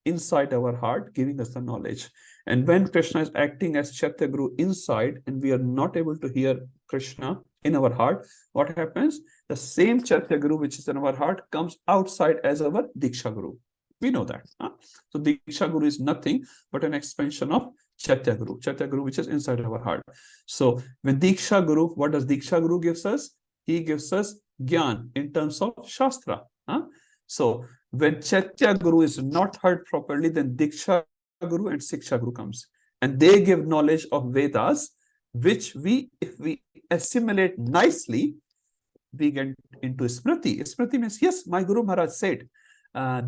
inside our heart, giving us the knowledge. And when Krishna is acting as Chaitya Guru inside and we are not able to hear Krishna in our heart, what happens? The same Chaitya Guru which is in our heart comes outside as our Diksha Guru. We know that. So Diksha Guru is nothing but an expansion of Chaitya Guru which is inside our heart. So when Diksha Guru, what does Diksha Guru gives us? He gives us Gyan in terms of Shastra. So when Chaitya Guru is not heard properly, then Diksha Guru and Siksha Guru comes. And they give knowledge of Vedas, which if we assimilate nicely, we get into Smriti. Smriti means, yes, my Guru Maharaj said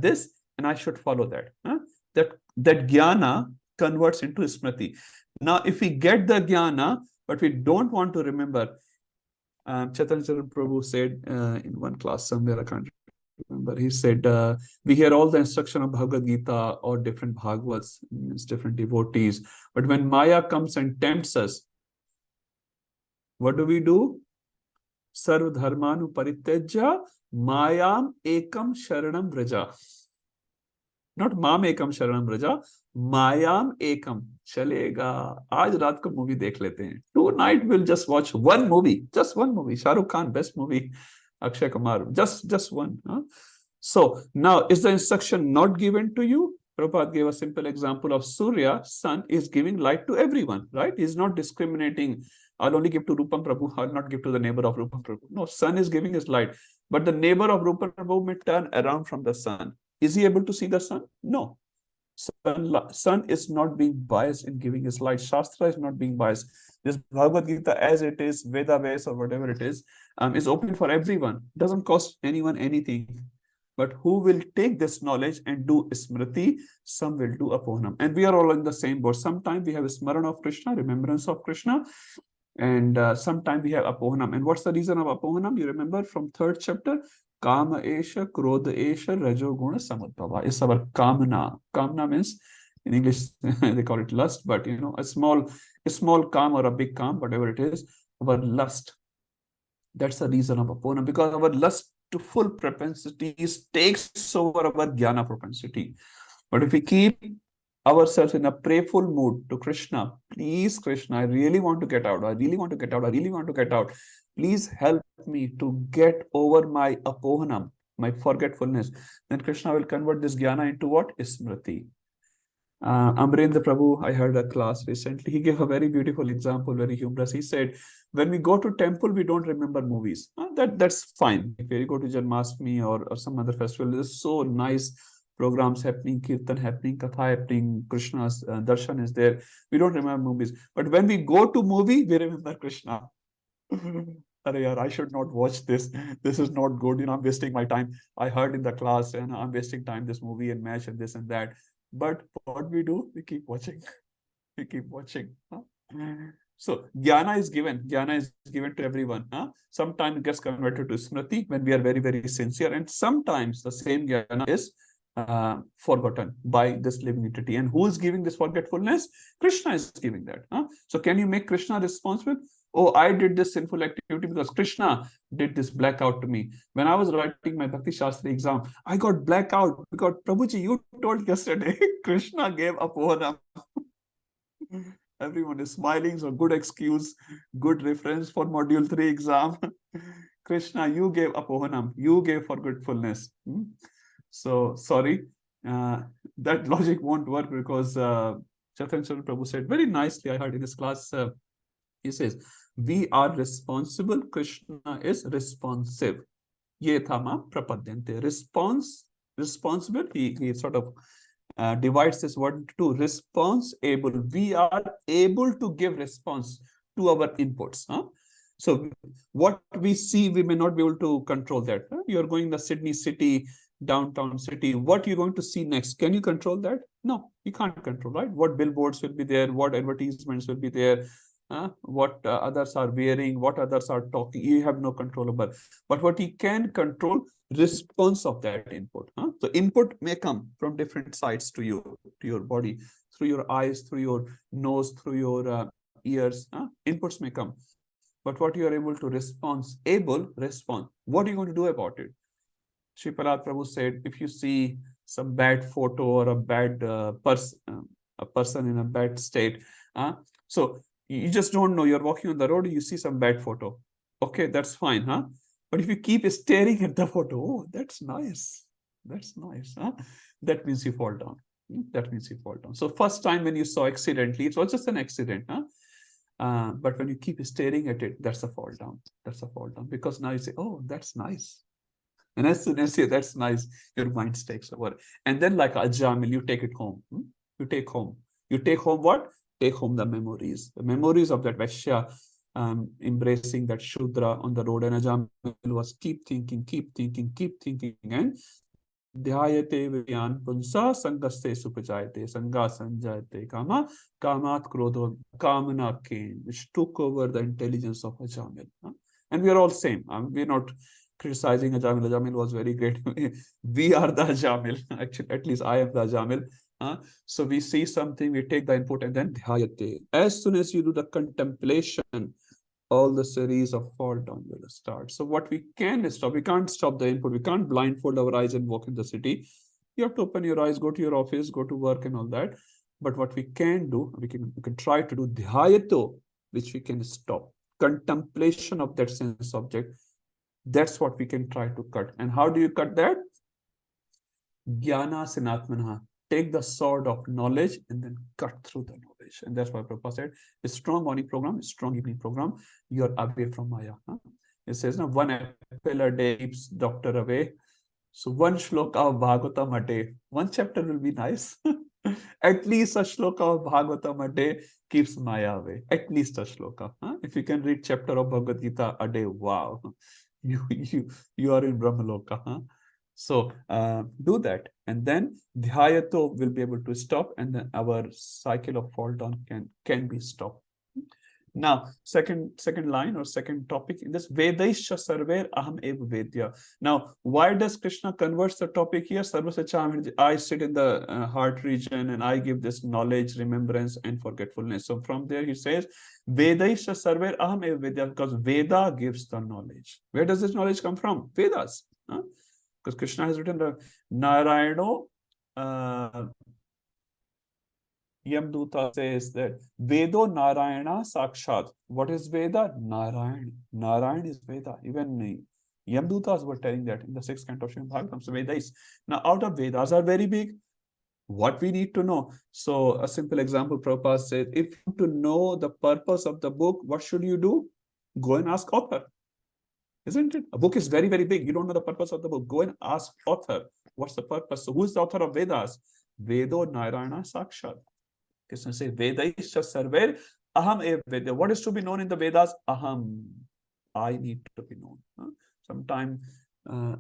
this, and I should follow that. That Jnana converts into Smriti. Now, if we get the Jnana, but we don't want to remember, Chaitanya Prabhu said in one class somewhere, I can't remember, he said, we hear all the instruction of Bhagavad Gita or different Bhagavats, means different devotees, but when Maya comes and tempts us, what do? Sarva dharmanu parityajya mayam ekam sharanam vraja. Not mam ekam sharanam vraja, mayam ekam. Chalega. Aaj raat ko movie dekh lete hain. Tonight we'll just watch one movie. Just one movie. Shah Rukh Khan, best movie. Akshay Kumar. Just one. So now, is the instruction not given to you? Prabhupada gave a simple example of Surya, sun, is giving light to everyone, right? He's not discriminating. I'll only give to Rupam Prabhu, I'll not give to the neighbor of Rupam Prabhu. No, sun is giving his light. But the neighbor of Rupam Prabhu may turn around from the sun. Is he able to see the sun? No. Sun is not being biased in giving his light. Shastra is not being biased. This Bhagavad Gita, as it is, Veda Ves or whatever it is open for everyone. It doesn't cost anyone anything. But who will take this knowledge and do Smriti? Some will do Apohanam. And we are all in the same boat. Sometimes we have Smaran of Krishna, remembrance of Krishna. And sometimes we have Apohanam. And what's the reason of Apohanam? You remember from 3rd chapter? Kama Esha, Krodha Esha, Rajo Guna Samudbhava. It's our Kamana. Kamana means, in English, they call it lust, but a small kam or a big kam, whatever it is, our lust. That's the reason of Apohanam, because our lust to full propensities takes over our Jnana propensity. But if we keep ourselves in a prayerful mood to Krishna, please Krishna, I really want to get out. I really want to get out. I really want to get out. Please help me to get over my Apohanam, my forgetfulness. Then Krishna will convert this Jnana into what? Smriti. Amrendra Prabhu, I heard a class recently. He gave a very beautiful example, very humorous. He said, when we go to temple, we don't remember movies. That's fine. If you go to Janmashtami or some other festival, there's so nice programs happening, kirtan happening, katha happening, Krishna's darshan is there. We don't remember movies. But when we go to movie, we remember Krishna. I should not watch this. This is not good. I'm wasting my time. I heard in the class and I'm wasting time, this movie and match and this and that. But what we do, we keep watching. We keep watching. So Jnana is given. Jnana is given to everyone. Sometimes it gets converted to Smriti when we are very, very sincere. And sometimes the same Jnana is forgotten by this living entity. And who is giving this forgetfulness? Krishna is giving that. So can you make Krishna responsible? Oh, I did this sinful activity because Krishna did this blackout to me. When I was writing my Bhakti Shastri exam, I got blackout because Prabhuji, you told yesterday Krishna gave Apohanam. Everyone is smiling, so good excuse, good reference for module 3 exam. Krishna, you gave Apohanam, you gave forgetfulness. So sorry, that logic won't work because Chaitanya Prabhu said very nicely, I heard in his class, he says, we are responsible, Krishna is responsive. Ye thama prapadyante. Responsible, he sort of divides this word into responsible. We are able to give response to our inputs. So what we see, we may not be able to control that. You're going to Sydney city, downtown city. What you're going to see next? Can you control that? No, you can't control, right? What billboards will be there? What advertisements will be there? What others are wearing, what others are talking, you have no control over. But what you can control, response of that input. So input may come from different sides to you, to your body, through your eyes, through your nose, through your ears. Inputs may come. But what you are able to respond. What are you going to do about it? Shri Prahlad Prabhu said, if you see some bad photo or a bad a person in a bad state, so you just don't know, you're walking on the road, you see some bad photo. Okay, that's fine, But if you keep staring at the photo, oh, that's nice. That's nice, That means you fall down. That means you fall down. So first time when you saw accidentally, it was just an accident, but when you keep staring at it, that's a fall down. That's a fall down. Because now you say, oh, that's nice. And as soon as you say that's nice, your mind takes over. And then like a jamil, you take it home. You take home. You take home what? Take home the memories. The memories of that Vaishya embracing that Shudra on the road. And Ajamil was keep thinking. And Dhyayate Vyan Punsa Sangaste Supajayate Sanga Sanjayate Kama Kamat Krodho Kamana came, which took over the intelligence of Ajamil. And we are all same. We're not criticizing Ajamil. Ajamil was very great. We are the Ajamil. Actually, at least I am the Ajamil. So we see something, we take the input, and then Dhyayate. As soon as you do the contemplation, all the series of fall down will start. So what we can stop, we can't stop the input. We can't blindfold our eyes and walk in the city. You have to open your eyes, go to your office, go to work and all that. But what we can do, we can try to do dhyayato, which we can stop. Contemplation of that sense object. That's what we can try to cut. And how do you cut that? Jnana Sinatmana. Take the sword of knowledge and then cut through the knowledge. And that's why Prabhupada said, a strong morning program, a strong evening program, you're away from Maya. It says, no, one apple a day keeps doctor away. So one shloka of Bhagavatam a day. One chapter will be nice. At least a shloka of Bhagavatam a day keeps Maya away. At least a shloka. If you can read chapter of Bhagavad Gita a day, wow. You are in Brahmaloka. So do that, and then dhyayato will be able to stop, and then our cycle of fall down can be stopped. Now, second line or second topic in this, Vedaisha sarver aham eva vedya. Now, why does Krishna converts the topic here? Sarvasacham, I sit in the heart region and I give this knowledge, remembrance, and forgetfulness. So from there he says, Vedaisha sarver aham eva vedya, because Veda gives the knowledge. Where does this knowledge come from? Vedas. Because Krishna has written the Narayano, Yamduta says that Vedo Narayana Sakshat. What is Veda? Narayan. Narayan is Veda. Even Yamdutas were telling that in the 6th canto of Srimad Bhagavatam. So Veda is. Now, out of Vedas are very big. What we need to know. So a simple example, Prabhupada said, if you want to know the purpose of the book, what should you do? Go and ask author. Isn't it? A book is very, very big. You don't know the purpose of the book. Go and ask author. What's the purpose? So who is the author of Vedas? Vedo Narayana Sakshat. Krishna says, Vedaisha sarver aham eva vedya. What is to be known in the Vedas? Aham. I need to be known. Sometime an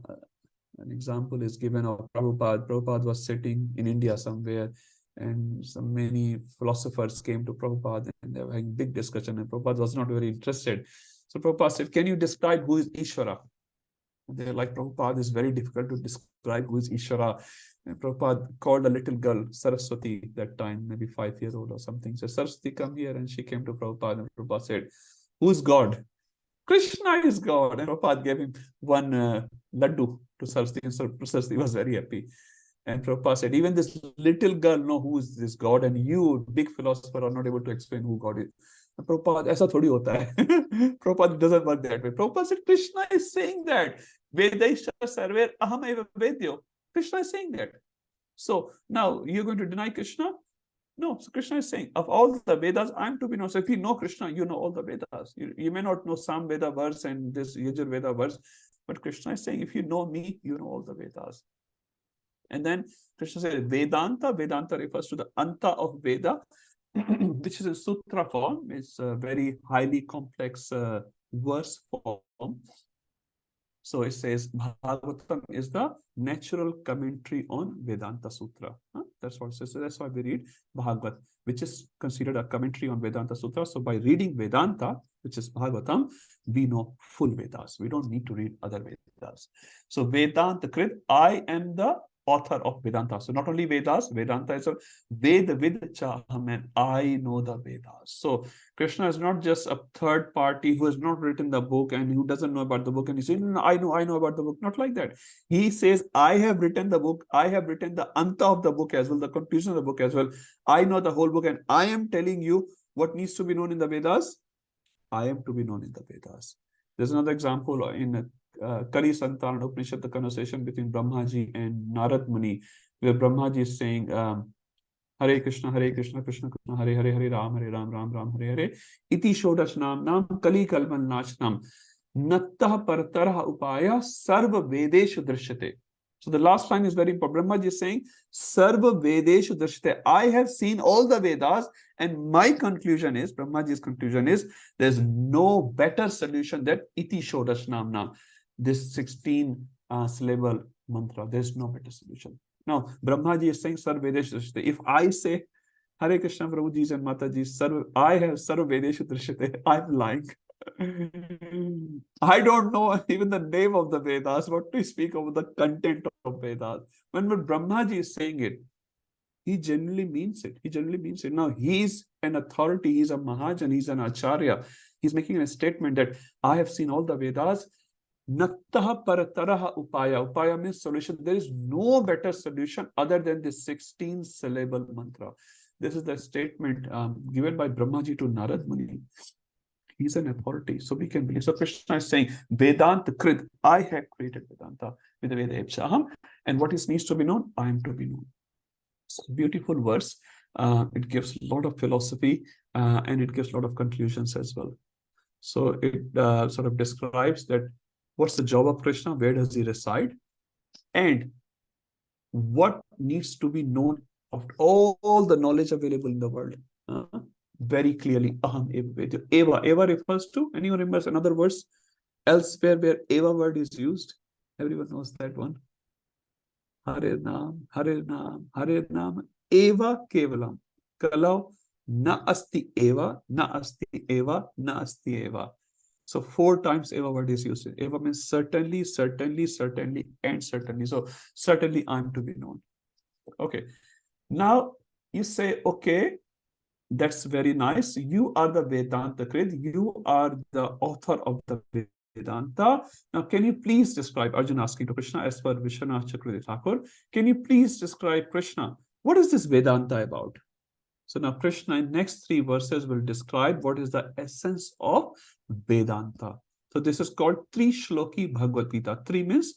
example is given of Prabhupada. Prabhupada was sitting in India somewhere, and many philosophers came to Prabhupada and they were having big discussion, and Prabhupada was not very interested. So Prabhupada said, can you describe who is Ishvara? They're like, Prabhupada, is very difficult to describe who is Ishvara. And Prabhupada called a little girl, Saraswati, that time, maybe 5 years old or something. So Saraswati, come here. And she came to Prabhupada, and Prabhupada said, Who's God? Krishna is God. And Prabhupada gave him one laddu to Saraswati, and Saraswati was very happy. And Prabhupada said, even this little girl know who is this God, and you, big philosopher, are not able to explain who God is. And Prabhupada, aisa thodi hota hai. Prabhupada doesn't work that way. Prabhupada said, Krishna is saying that. Vedaisha sarver aham eva vedyo. Krishna is saying that. So now you're going to deny Krishna? No, so Krishna is saying, of all the Vedas, I'm to be known. So if you know Krishna, you know all the Vedas. You may not know some Veda verse and this Yajur Veda verse, but Krishna is saying, if you know me, you know all the Vedas. And then Krishna says, Vedanta. Vedanta refers to the Anta of Veda, which is in sutra form. It's a very highly complex verse form. So it says Bhagavatam is the natural commentary on Vedanta Sutra. That's what it says. So that's why we read Bhagavat, which is considered a commentary on Vedanta Sutra. So by reading Vedanta, which is Bhagavatam, we know full Vedas. We don't need to read other Vedas. So Vedanta Krit, I am the author of Vedanta. So not only Vedas, Vedanta is a Veda Vidchaham, and I know the Vedas. So Krishna is not just a third party who has not written the book and who doesn't know about the book, and he says, no, I know about the book. Not like that. He says, I have written the book. I have written the Anta of the book as well, the conclusion of the book as well. I know the whole book, and I am telling you what needs to be known in the Vedas. I am to be known in the Vedas. There's another example in Kali Santan Upanishad, the conversation between Brahmaji and Narad Muni, where Brahmaji is saying, Hare Krishna, Krishna Krishna, Hare Hare, Hare Ram, Ram Ram, Hare Hare. Iti Shodash Nam Kali Kalman Nachnam Nattah Partarah Upaya Sarva Vedeshu Drishyate. So the last line is very important. Brahmaji is saying, Sarva Vedeshu Drishyate. I have seen all the Vedas, and my conclusion is, Brahmaji's conclusion is, there's no better solution than Iti Shodash Nam. This 16 syllable mantra. There's no better solution. Now, Brahmaji is saying Sarva Vedeshu Drishyate. If I say Hare Krishna, Prabhuji and Mataji, I have Sarva Vedeshu Drishyate, I'm lying. I don't know even the name of the Vedas, what to speak of the content of Vedas. When Brahmaji is saying it, he genuinely means it. He genuinely means it. Now, he's an authority, he's a Mahajan, he's an Acharya. He's making a statement that I have seen all the Vedas. Nattaha parataraha upaya. Upaya means solution. There is no better solution other than this 16 syllable mantra. This is the statement given by Brahmaji to Narad Muni. He's an authority, so we can believe. So Krishna is saying, Vedanta Krit, I have created Vedanta with the Veda Epshaham, and what is needs to be known, I am to be known. It's a beautiful verse. It gives a lot of philosophy and it gives a lot of conclusions as well. So it sort of describes that what's the job of Krishna, where does he reside, and what needs to be known of all the knowledge available in the world. Very clearly, aham eva vedyo. Eva refers to, anyone remembers another verse elsewhere where eva word is used? Everyone knows that one. Hare Nam, Hare Nam, Hare Nam, eva kevalam. Kalau na asti eva, na asti eva, na asti eva. So 4 times eva word is used. Eva means certainly, certainly, certainly, and certainly. So certainly I'm to be known. Okay. Now you say, okay, that's very nice. You are the Vedanta Krit. You are the author of the Vedanta. Now, can you please describe, Arjuna asking to Krishna, as per Vishwanath Chakravarti Thakur, can you please describe, Krishna, what is this Vedanta about? So now Krishna in next 3 verses will describe what is the essence of Vedanta. So this is called Tri Shloki Bhagavad Gita. 3 means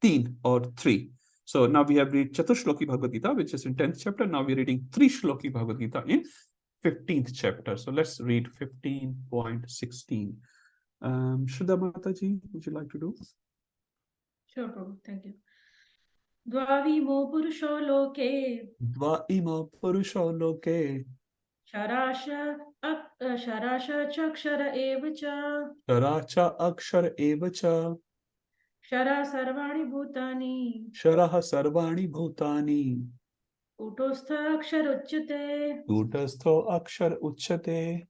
3 or 3. So now we have read Chatushloki Bhagavad Gita, which is in 10th chapter. Now we're reading Tri Shloki Bhagavad Gita in 15th chapter. So let's read 15.16. Shraddha Mataji, would you like to do? Sure, Prabhu. Thank you. Dvavimo purusho loke. Dvaima purusho loke. Sharasha chakshara evacha. Sharacha akshar evacha. Shara sarvani bhutani. Sharaha sarvani bhutani. Utostha akshar uchyate. Utastho akshar uchyate.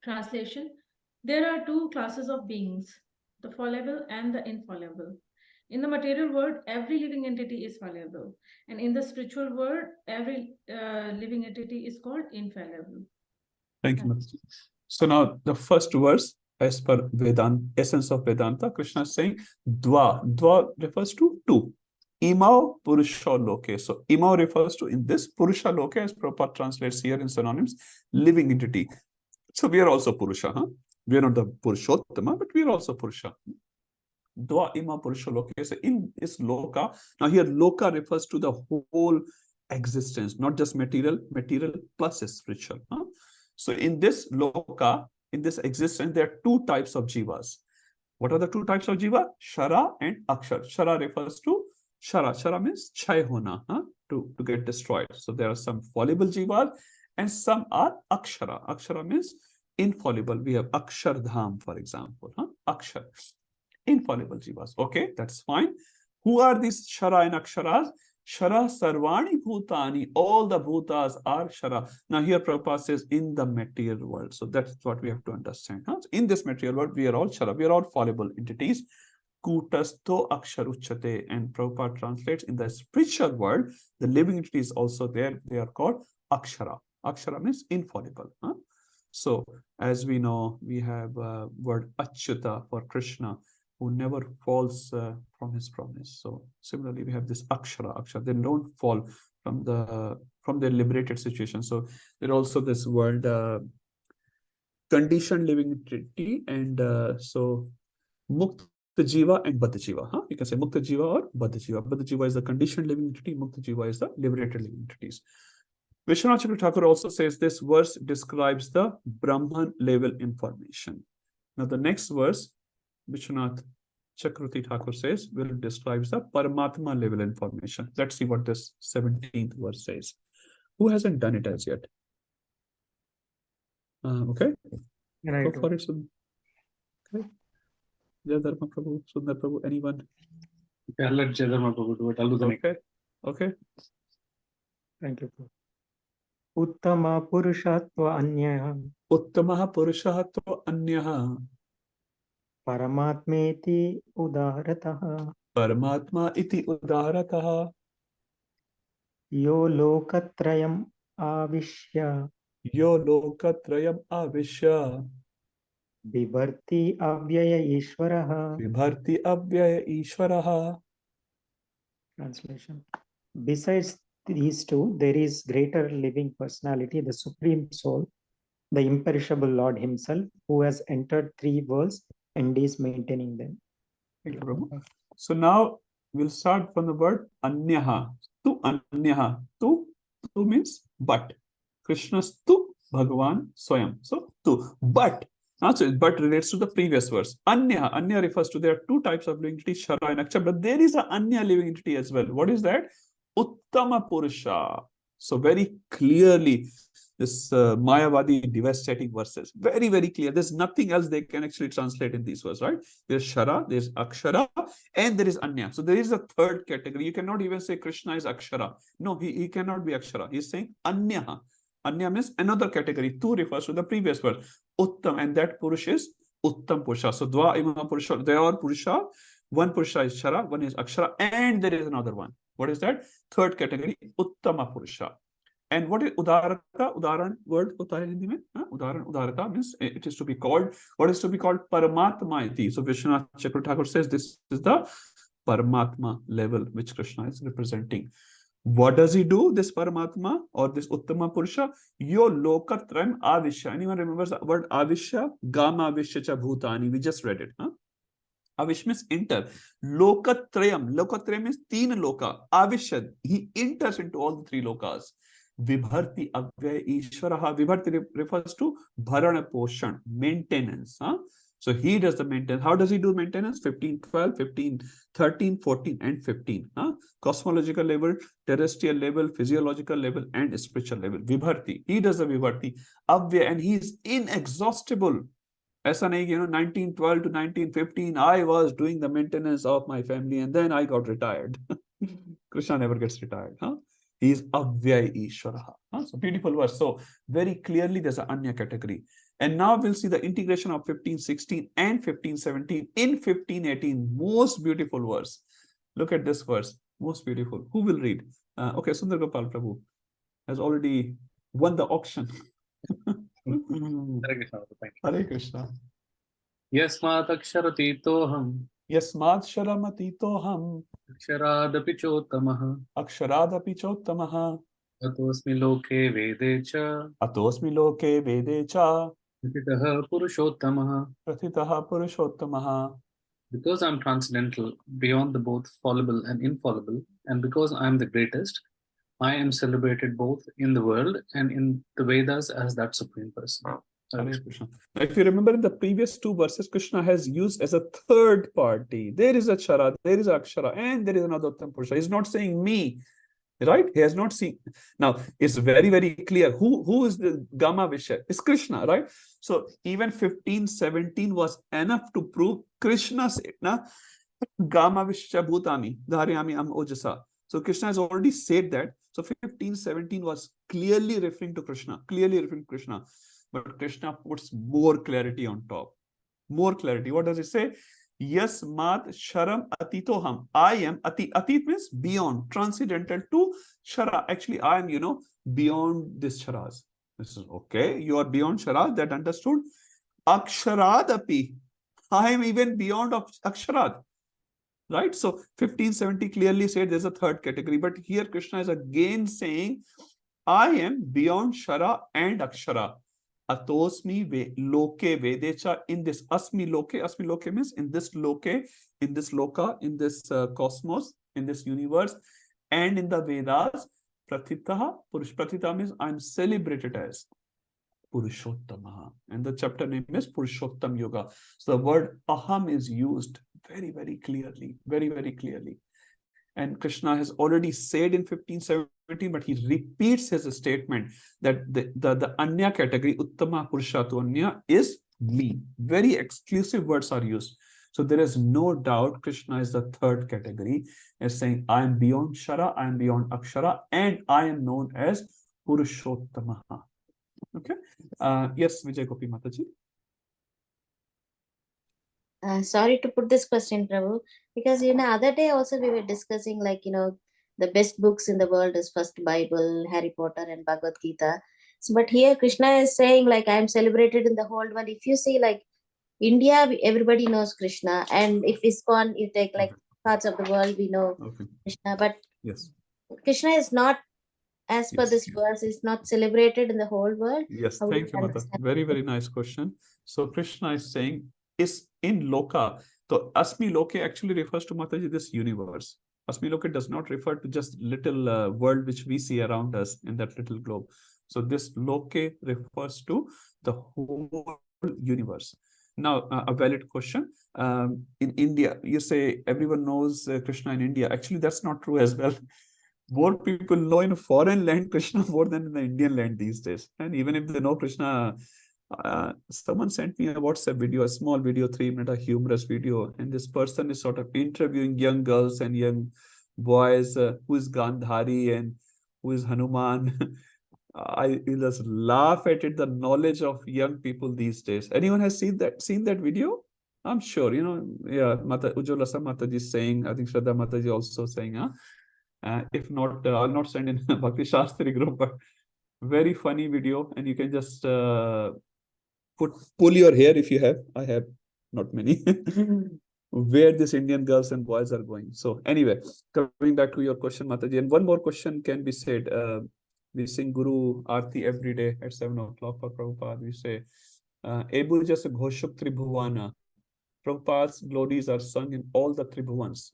Translation. There are 2 classes of beings, the fallible and the infallible. In the material world, every living entity is fallible. And in the spiritual world, every living entity is called infallible. Thank you, Mataji. So now the first verse, as per Vedanta, essence of Vedanta, Krishna is saying Dva. Dva refers to two. Imao Purusha Loke. So Imao refers to, in this, Purusha Loke, as Prabhupada translates here in synonyms, living entity. So we are also Purusha. Huh? We are not the Purushottama, but we are also Purusha. Dwa Ima Purusha Loke. So in this Loka, now here Loka refers to the whole existence, not just material plus spiritual. Huh? So in this Loka, in this existence, there are two types of jivas. What are the two types of jiva? Shara and Akshar. Shara refers to Shara. Shara means Chai Hona, to get destroyed. So there are some fallible jivas and some are Akshara. Akshara means infallible. We have Akshar Dham, for example. Akshar. Infallible jivas. Okay, that's fine. Who are these Shara and Aksharas? Shara Sarvani Bhutani. All the Bhutas are Shara. Now here Prabhupada says in the material world. So that's what we have to understand. Huh? In this material world, we are all Shara. We are all fallible entities. Kutasto Aksharuchate. And Prabhupada translates in the spiritual world, the living entity is also there. They are called Akshara. Akshara means infallible. Huh? So as we know, we have word Achyuta for Krishna, who never falls from his promise. So similarly, we have this Akshara. They don't fall from their liberated situation. So there also this word conditioned living entity, and so Mukta Jiva and Baddha Jiva. Huh? You can say Mukta Jiva or Baddha Jiva. Baddha Jiva is the conditioned living entity. Mukta Jiva is the liberated living entities. Vishwanath Chakravarti Thakur also says this verse describes the Brahman level information. Now the next verse, Vishwanath Chakravarti Thakur says, will describe the Paramatma level information. Let's see what this 17th verse says. Who hasn't done it as yet? Okay. Go for it, Sundar. Okay. Jai Dharma Prabhu, Sundar Prabhu, anyone? Yeah, let Jai Dharma Prabhu do it. I'll do the next. Okay. Thank you. Uttama Purushatva Anyah. Uttama Purushatva Anyah. Paramatmeti Udaratah. Paramatma iti udaratah. Yo Lokatrayam Avishya. Yo Lokatrayam Avishya. Vibharti Avyaya Ishvaraha. Vibharti Avyaya Ishvaraha. Translation. Besides these two, there is greater living personality, the Supreme Soul, the imperishable Lord Himself, who has entered three worlds and is maintaining them. Thank you, Prabhu. So now we'll start from the word Anyaha. Tu Anyaha. Tu means but. Krishna's tu Bhagavan Swayam. So tu. But. So but relates to the previous verse. Anya. Anya refers to, there are two types of living entity, Shara and Akshara, but there is an Anya living entity as well. What is that? Uttama Purusha. So very clearly, this Mayavadi devastating verses, very, very clear. There's nothing else they can actually translate in these verses, right? There's Shara, there's Akshara, and there is Anya. So there is a third category. You cannot even say Krishna is Akshara. No, he cannot be Akshara. He's saying Anya. Anya means another category. Tu refers to the previous word. Uttam, and that Purush is Uttam Purusha. So Dva Ima Purusha, they are Purusha. One Purusha is Shara, one is Akshara, and there is another one. What is that? Third category, Uttama Purusha. And what is Udarata? Udaran word hota hai Hindi mein? Udaran, Udarata means it is to be called, what is to be called? Paramatma iti. So Vishwanath Chakravarti Thakur says this is the Paramatma level which Krishna is representing. What does he do, this Paramatma or this Uttama Purusha? Yo Lokatram Avishya. Anyone remembers the word Avishya? Gama Avishya cha Bhutani. We just read it. Avish means enter. Lokatrayam. Lokatrayam means teen loka. Avishya. He enters into all the three lokas. Vibharti Avyaya Ishvaraha. Vibharti refers to Bharana Poshan, maintenance. So he does the maintenance. How does he do maintenance? 15, 12, 15, 13, 14, and 15. Cosmological level, terrestrial level, physiological level, and spiritual level. Vibharti. He does the Vibharti. Avyaya, and he is inexhaustible. Aisa nahi, 1912 to 1915, I was doing the maintenance of my family and then I got retired. Krishna never gets retired. He is Avyaya Ishvaraha. So beautiful verse. So very clearly there's an Anya category. And now we'll see the integration of 1516 and 1517 in 1518. Most beautiful verse. Look at this verse. Most beautiful. Who will read? Okay, Sundar Gopal Prabhu has already won the auction. Hare Krishna. Thank you. Hare Krishna. Yasmat aksharatitoham Yasmat sharamatoham aksharaadapi chottamah aksharaadapi chottamaha atosmi loke vede cha atosmi loke vede cha pratitah purushottamah. prathitaha purushottamaha. Because I'm transcendental, beyond the both fallible and infallible, and because I'm the greatest, I am celebrated both in the world and in the Vedas as that supreme person. Hare Krishna. Now, if you remember in the previous two verses, Krishna has used as a third party. There is a Chara, there is Akshara, and there is another Uttam Purusha. He's not saying me, right? He has not seen. Now, it's very, very clear. Who is the Gama Vishya? It's Krishna, right? So even 15:17 was enough to prove Krishna said, na, Gama Vishya Bhutami, Dharyami Am Ojasa. So Krishna has already said that. So 15:17 was clearly referring to Krishna, But Krishna puts more clarity on top. More clarity. What does it say? Yes, mat sharam atitoham. I am atit means beyond, transcendental to shara. Actually, I am, beyond this sharas. This is okay. You are beyond sharas. That understood. Aksharadapi. I am even beyond of aksharad. Right? So 15:70 clearly said there's a third category. But here Krishna is again saying, I am beyond shara and akshara. Atosmi loke vedecha, in this asmi loke means in this loke, in this loka, in this cosmos, in this universe, and in the Vedas, prathitaha, prathita means I'm celebrated as Purushottamaha, and the chapter name is Purushottam Yoga. So the word aham is used very, very clearly, very, very clearly. And Krishna has already said in 15:17, but he repeats his statement that the Anya category, Uttama Purushatu Anya, is me. Very exclusive words are used. So there is no doubt Krishna is the third category, as saying, I am beyond Shara, I am beyond Akshara, and I am known as Purushottamaha. Okay. Yes, Vijay Gopi Mataji. Sorry to put this question, Prabhu, because other day also we were discussing the best books in the world is first Bible, Harry Potter, and Bhagavad Gita. So, but here Krishna is saying I am celebrated in the whole world. If you see India, everybody knows Krishna, and if ISKCON, you take parts of the world, we know Krishna. But yes, Krishna is not, as per this verse, is not celebrated in the whole world. Yes, thank you, Mata. Very, very nice question. So Krishna is saying, is in Loka. So Asmi Loke actually refers to Mataji, this universe. Asmi Loke does not refer to just little world which we see around us in that little globe. So this Loke refers to the whole universe. Now, a valid question. In India, you say everyone knows Krishna in India. Actually, that's not true as well. More people know in a foreign land Krishna more than in the Indian land these days. And even if they know Krishna, someone sent me a WhatsApp video, a small video, 3-minute, a humorous video. And this person is sort of interviewing young girls and young boys, who is Gandhari and who is Hanuman. I just laugh at it, the knowledge of young people these days. Anyone has seen that video? I'm sure, yeah, Ujjwala Mataji is saying, I think Shraddha Mataji also saying, if not, I'll not send in Bhakti Shastri group, but very funny video, and you can just pull your hair if you have. I have not many. Where these Indian girls and boys are going. So anyway, coming back to your question, Mataji, and one more question can be said. We sing Guru Aarti every day at 7 o'clock for Prabhupada. We say, Ebu jas ghoshuk tribhuvana. Prabhupada's glories are sung in all the tribhuvans.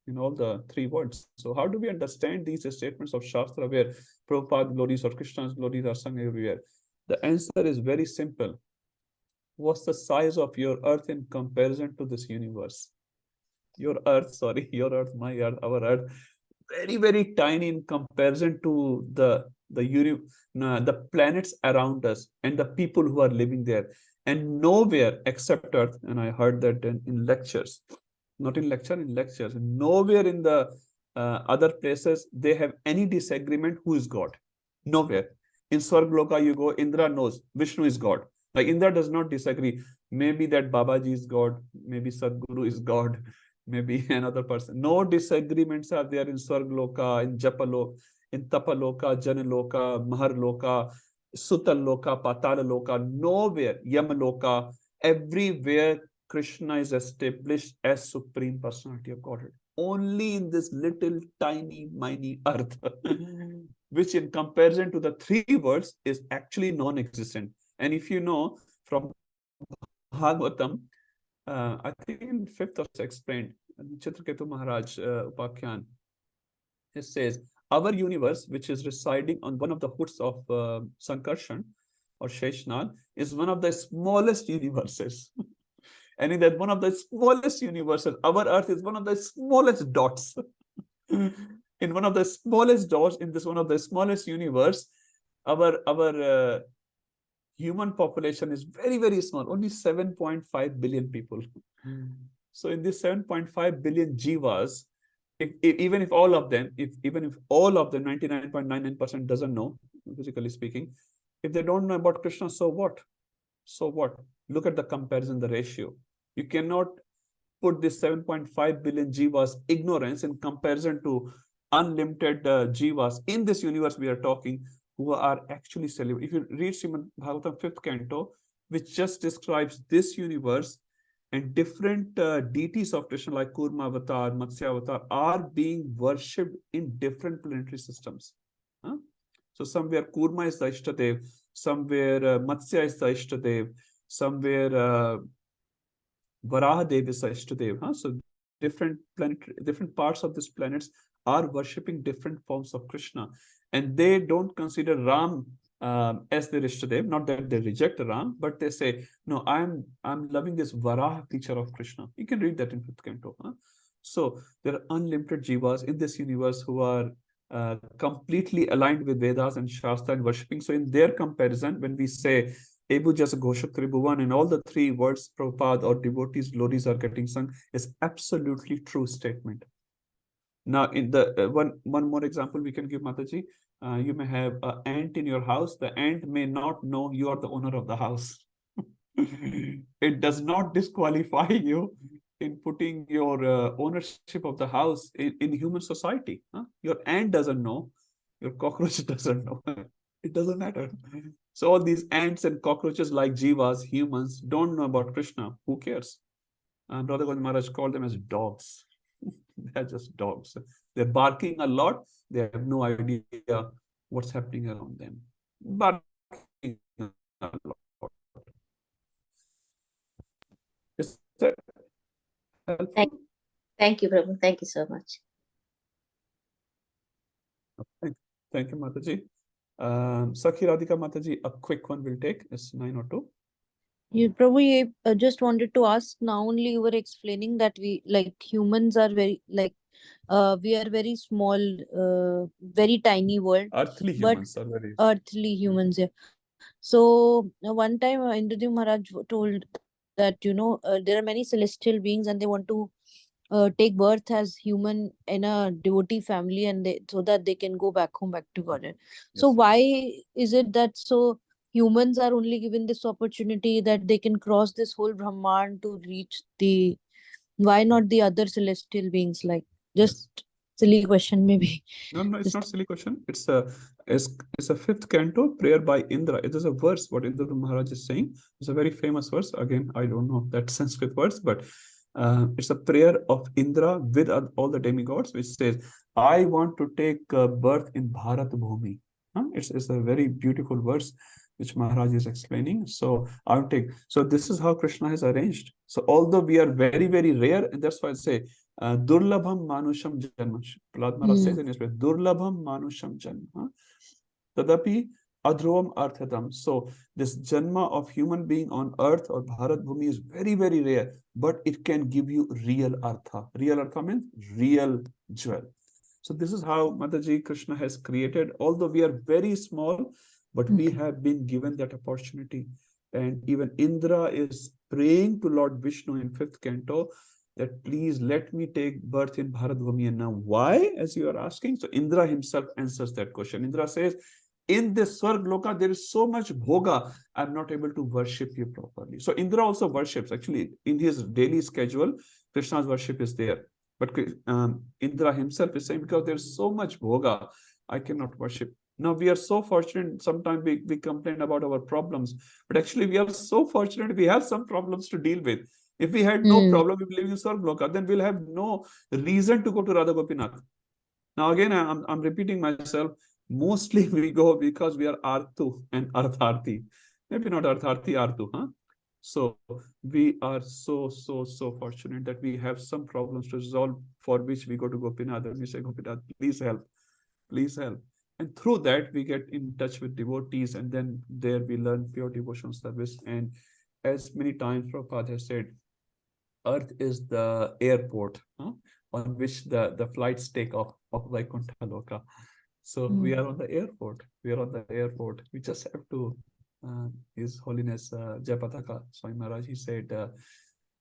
In all the three words. So how do we understand these statements of Shastra where Prabhupada's glories or Krishna's glories are sung everywhere? The answer is very simple. What's the size of your earth in comparison to this universe? Your earth, my earth, our earth, very, very tiny in comparison to the planets around us and the people who are living there. And nowhere except Earth, and I heard that in lectures, not in lectures, nowhere in the other places they have any disagreement who is God. Nowhere. In Swargloka you go, Indra knows Vishnu is God. Indra does not disagree. Maybe that Babaji is God, maybe Sadguru is God, maybe another person. No disagreements are there in Swargloka, in Japaloka, in Tapaloka, Janaloka, Maharloka, Sutaloka, Patalaloka, nowhere, Yamaloka, everywhere Krishna is established as Supreme Personality of Godhead. Only in this little tiny, miny earth, which in comparison to the three worlds is actually non-existent. And if you know from Bhagavatam, I think in 5th or 6th explained, Chitraketu Maharaj Upakyan, it says, our universe, which is residing on one of the hoods of Sankarshan or Sheshnag, is one of the smallest universes. And in that one of the smallest universes, our Earth is one of the smallest dots. In one of the smallest dots, in this one of the smallest universe, our human population is very, very small, only 7.5 billion people. So in this 7.5 billion jivas, even if all of them, even if all of them, 99.99% doesn't know, physically speaking, if they don't know about Krishna, so what? So what? Look at the comparison, the ratio. You cannot put this 7.5 billion jivas ignorance in comparison to unlimited jivas in this universe we are talking, who are actually celebrating. If you read Srimad Bhagavatam 5th canto, which just describes this universe, and different deities of Krishna like Kurma Avatar, Matsya Avatar are being worshipped in different planetary systems. So somewhere Kurma is the Ishtadev, somewhere Matsya is the Ishtadev, somewhere Varahadev is the Ishtadev. So different parts of these planets are worshipping different forms of Krishna, and they don't consider Ram as their Ishtadev. Not that they reject Ram, but they say, no, I'm loving this Varaha feature of Krishna. You can read that in 5th canto. So there are unlimited jivas in this universe who are completely aligned with Vedas and Shastra and worshipping. So in their comparison, when we say Ebu Jasa Ghoshak Tribhuvan and all the three words Prabhupada or devotees' glories are getting sung, is absolutely true statement. Now, in the one more example we can give, Mataji. You may have an ant in your house. The ant may not know you are the owner of the house. It does not disqualify you in putting your ownership of the house in human society. Your ant doesn't know. Your cockroach doesn't know. It doesn't matter. So all these ants and cockroaches like jivas, humans, don't know about Krishna. Who cares? Brother Gandhi Maharaj called them as dogs. They're just dogs. They're barking a lot. They have no idea what's happening around them. Barking a lot. Is that helpful? Thank you, Prabhu. Thank you so much. Thank you, Mataji. Sakhi Radhika Mataji, a quick one will take. It's 9:02. You probably just wanted to ask. Now only you were explaining that we, like humans, are very we are very small, very tiny world. Earthly humans are very earthly humans. Yeah. So one time Indradev Maharaj told that there are many celestial beings and they want to take birth as human in a devotee family, and so that they can go back home, back to Godhead. So why is it that humans are only given this opportunity that they can cross this whole Brahman to reach the? Why not the other celestial beings? Like, just silly question maybe. No, it's not silly question. It's a 5th canto, prayer by Indra. It is a verse what Indra Maharaj is saying. It's a very famous verse. Again, I don't know that Sanskrit words, but it's a prayer of Indra with all the demigods, which says, I want to take birth in Bharat Bhumi. It's a very beautiful verse which Maharaj is explaining. So I'll take. So this is how Krishna has arranged. So although we are very, very rare, and that's why I say, Durlabham Manusham Janma. Prahlad Maharaj says in his prayer, Durlabham Manusham Janma. Tadapi Adhruvam Arthatam. So this Janma of human being on earth or Bharat Bhumi is very, very rare, but it can give you real Artha. Real Artha means real jewel. So this is how Mataji Krishna has created. Although we are very small, but we have been given that opportunity. And even Indra is praying to Lord Vishnu in 5th canto that please let me take birth in Bharat Bhumi. And now why, as you are asking? So Indra himself answers that question. Indra says, in this Swarg Loka, there is so much bhoga, I'm not able to worship you properly. So Indra also worships. Actually, in his daily schedule, Krishna's worship is there. But Indra himself is saying, because there's so much bhoga, I cannot worship Now we are so fortunate. Sometimes we complain about our problems, but actually we are so fortunate. We have some problems to deal with. If we had no problem with living in Swargloka, then we'll have no reason to go to Radha Gopinath. Now again, I'm repeating myself. Mostly we go because we are Artu and Artharthi. Maybe not Artharthi, Artu, huh? So we are so fortunate that we have some problems to resolve, for which we go to Gopinath and we say, Gopinath, please help, please help. And through that, we get in touch with devotees, and then there we learn pure devotional service. And as many times Prabhupada has said, Earth is the airport, huh, on which the flights take off of Vaikuntha Loka. So we are on the airport. We are on the airport. We just have to, His Holiness Jayapataka Swami Maharaj, he said,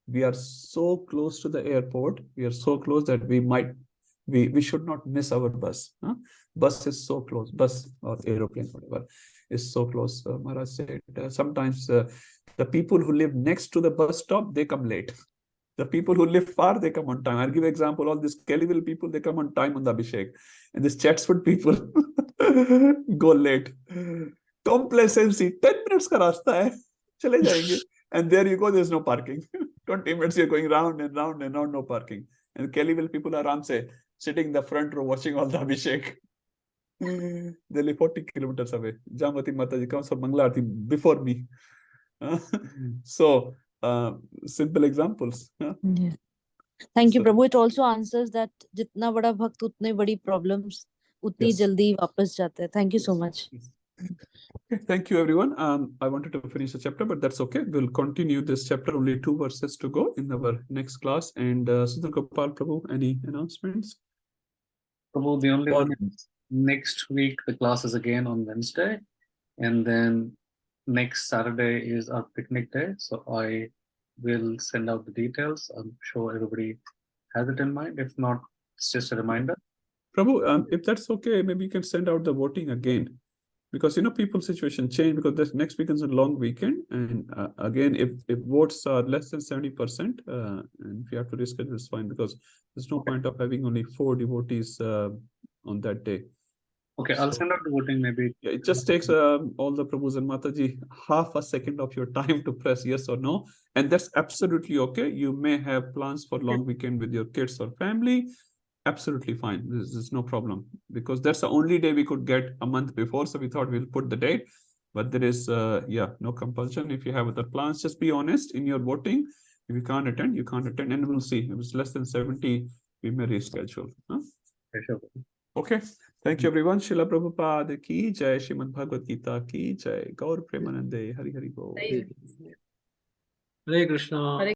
we are so close to the airport. We are so close that we should not miss our bus. Huh? Bus is so close. Bus or aeroplane, whatever, is so close. Maharaj said, sometimes the people who live next to the bus stop, they come late. The people who live far, they come on time. I'll give an example. All these Kellyville people, they come on time on the Abhishek. And these Chatswood people go late. Complacency. 10 minutes ka rasta hai. Chale jayenge. And there you go, there's no parking. 20 minutes you're going round and round and round, no parking. And Kellyville people are sitting in the front row watching all the Abhishek. They live 40 kilometers away. Jamati Mataji comes for Mangala Aarti before me. So, simple examples. Yeah. Thank you, So- Prabhu. It also answers that जितना बड़ा भक्त उतने बड़ी problems उतनी Yes. जल्दी वापस जाते हैं. Thank you so much. Okay, thank you, everyone. I wanted to finish the chapter, but that's okay. We'll continue this chapter. Only 2 verses to go in our next class. And Sudhir Gopal Prabhu, any announcements? Prabhu, the only On- one is next week the class is again on Wednesday, and then next Saturday is our picnic day. So I will send out the details. I'm sure everybody has it in mind. If not, it's just a reminder. Prabhu, if that's okay, maybe you can send out the voting again. Because, people's situation change, because this next weekend is a long weekend. And again, if votes are less than 70%, and if you have to reschedule, it's fine, because there's no point of having only 4 devotees on that day. Okay, I'll So- send out the voting maybe. Yeah, it just takes all the Prabhus and Mataji half a second of your time to press yes or no. And that's absolutely okay. You may have plans for long weekend with your kids or family. Absolutely fine. There's no problem, because that's the only day we could get a month before. So we thought we'll put the date, but there is, no compulsion. If you have other plans, just be honest in your voting. If you can't attend, you can't attend, and we'll see. If it's less than 70, we may reschedule. Huh? Sure. Okay. Thank you, everyone. Srila Prabhupada ki jai, Srimad Bhagavad Gita ki jai, Gaur Premanande, Hari Hari Bol. Hare Krishna.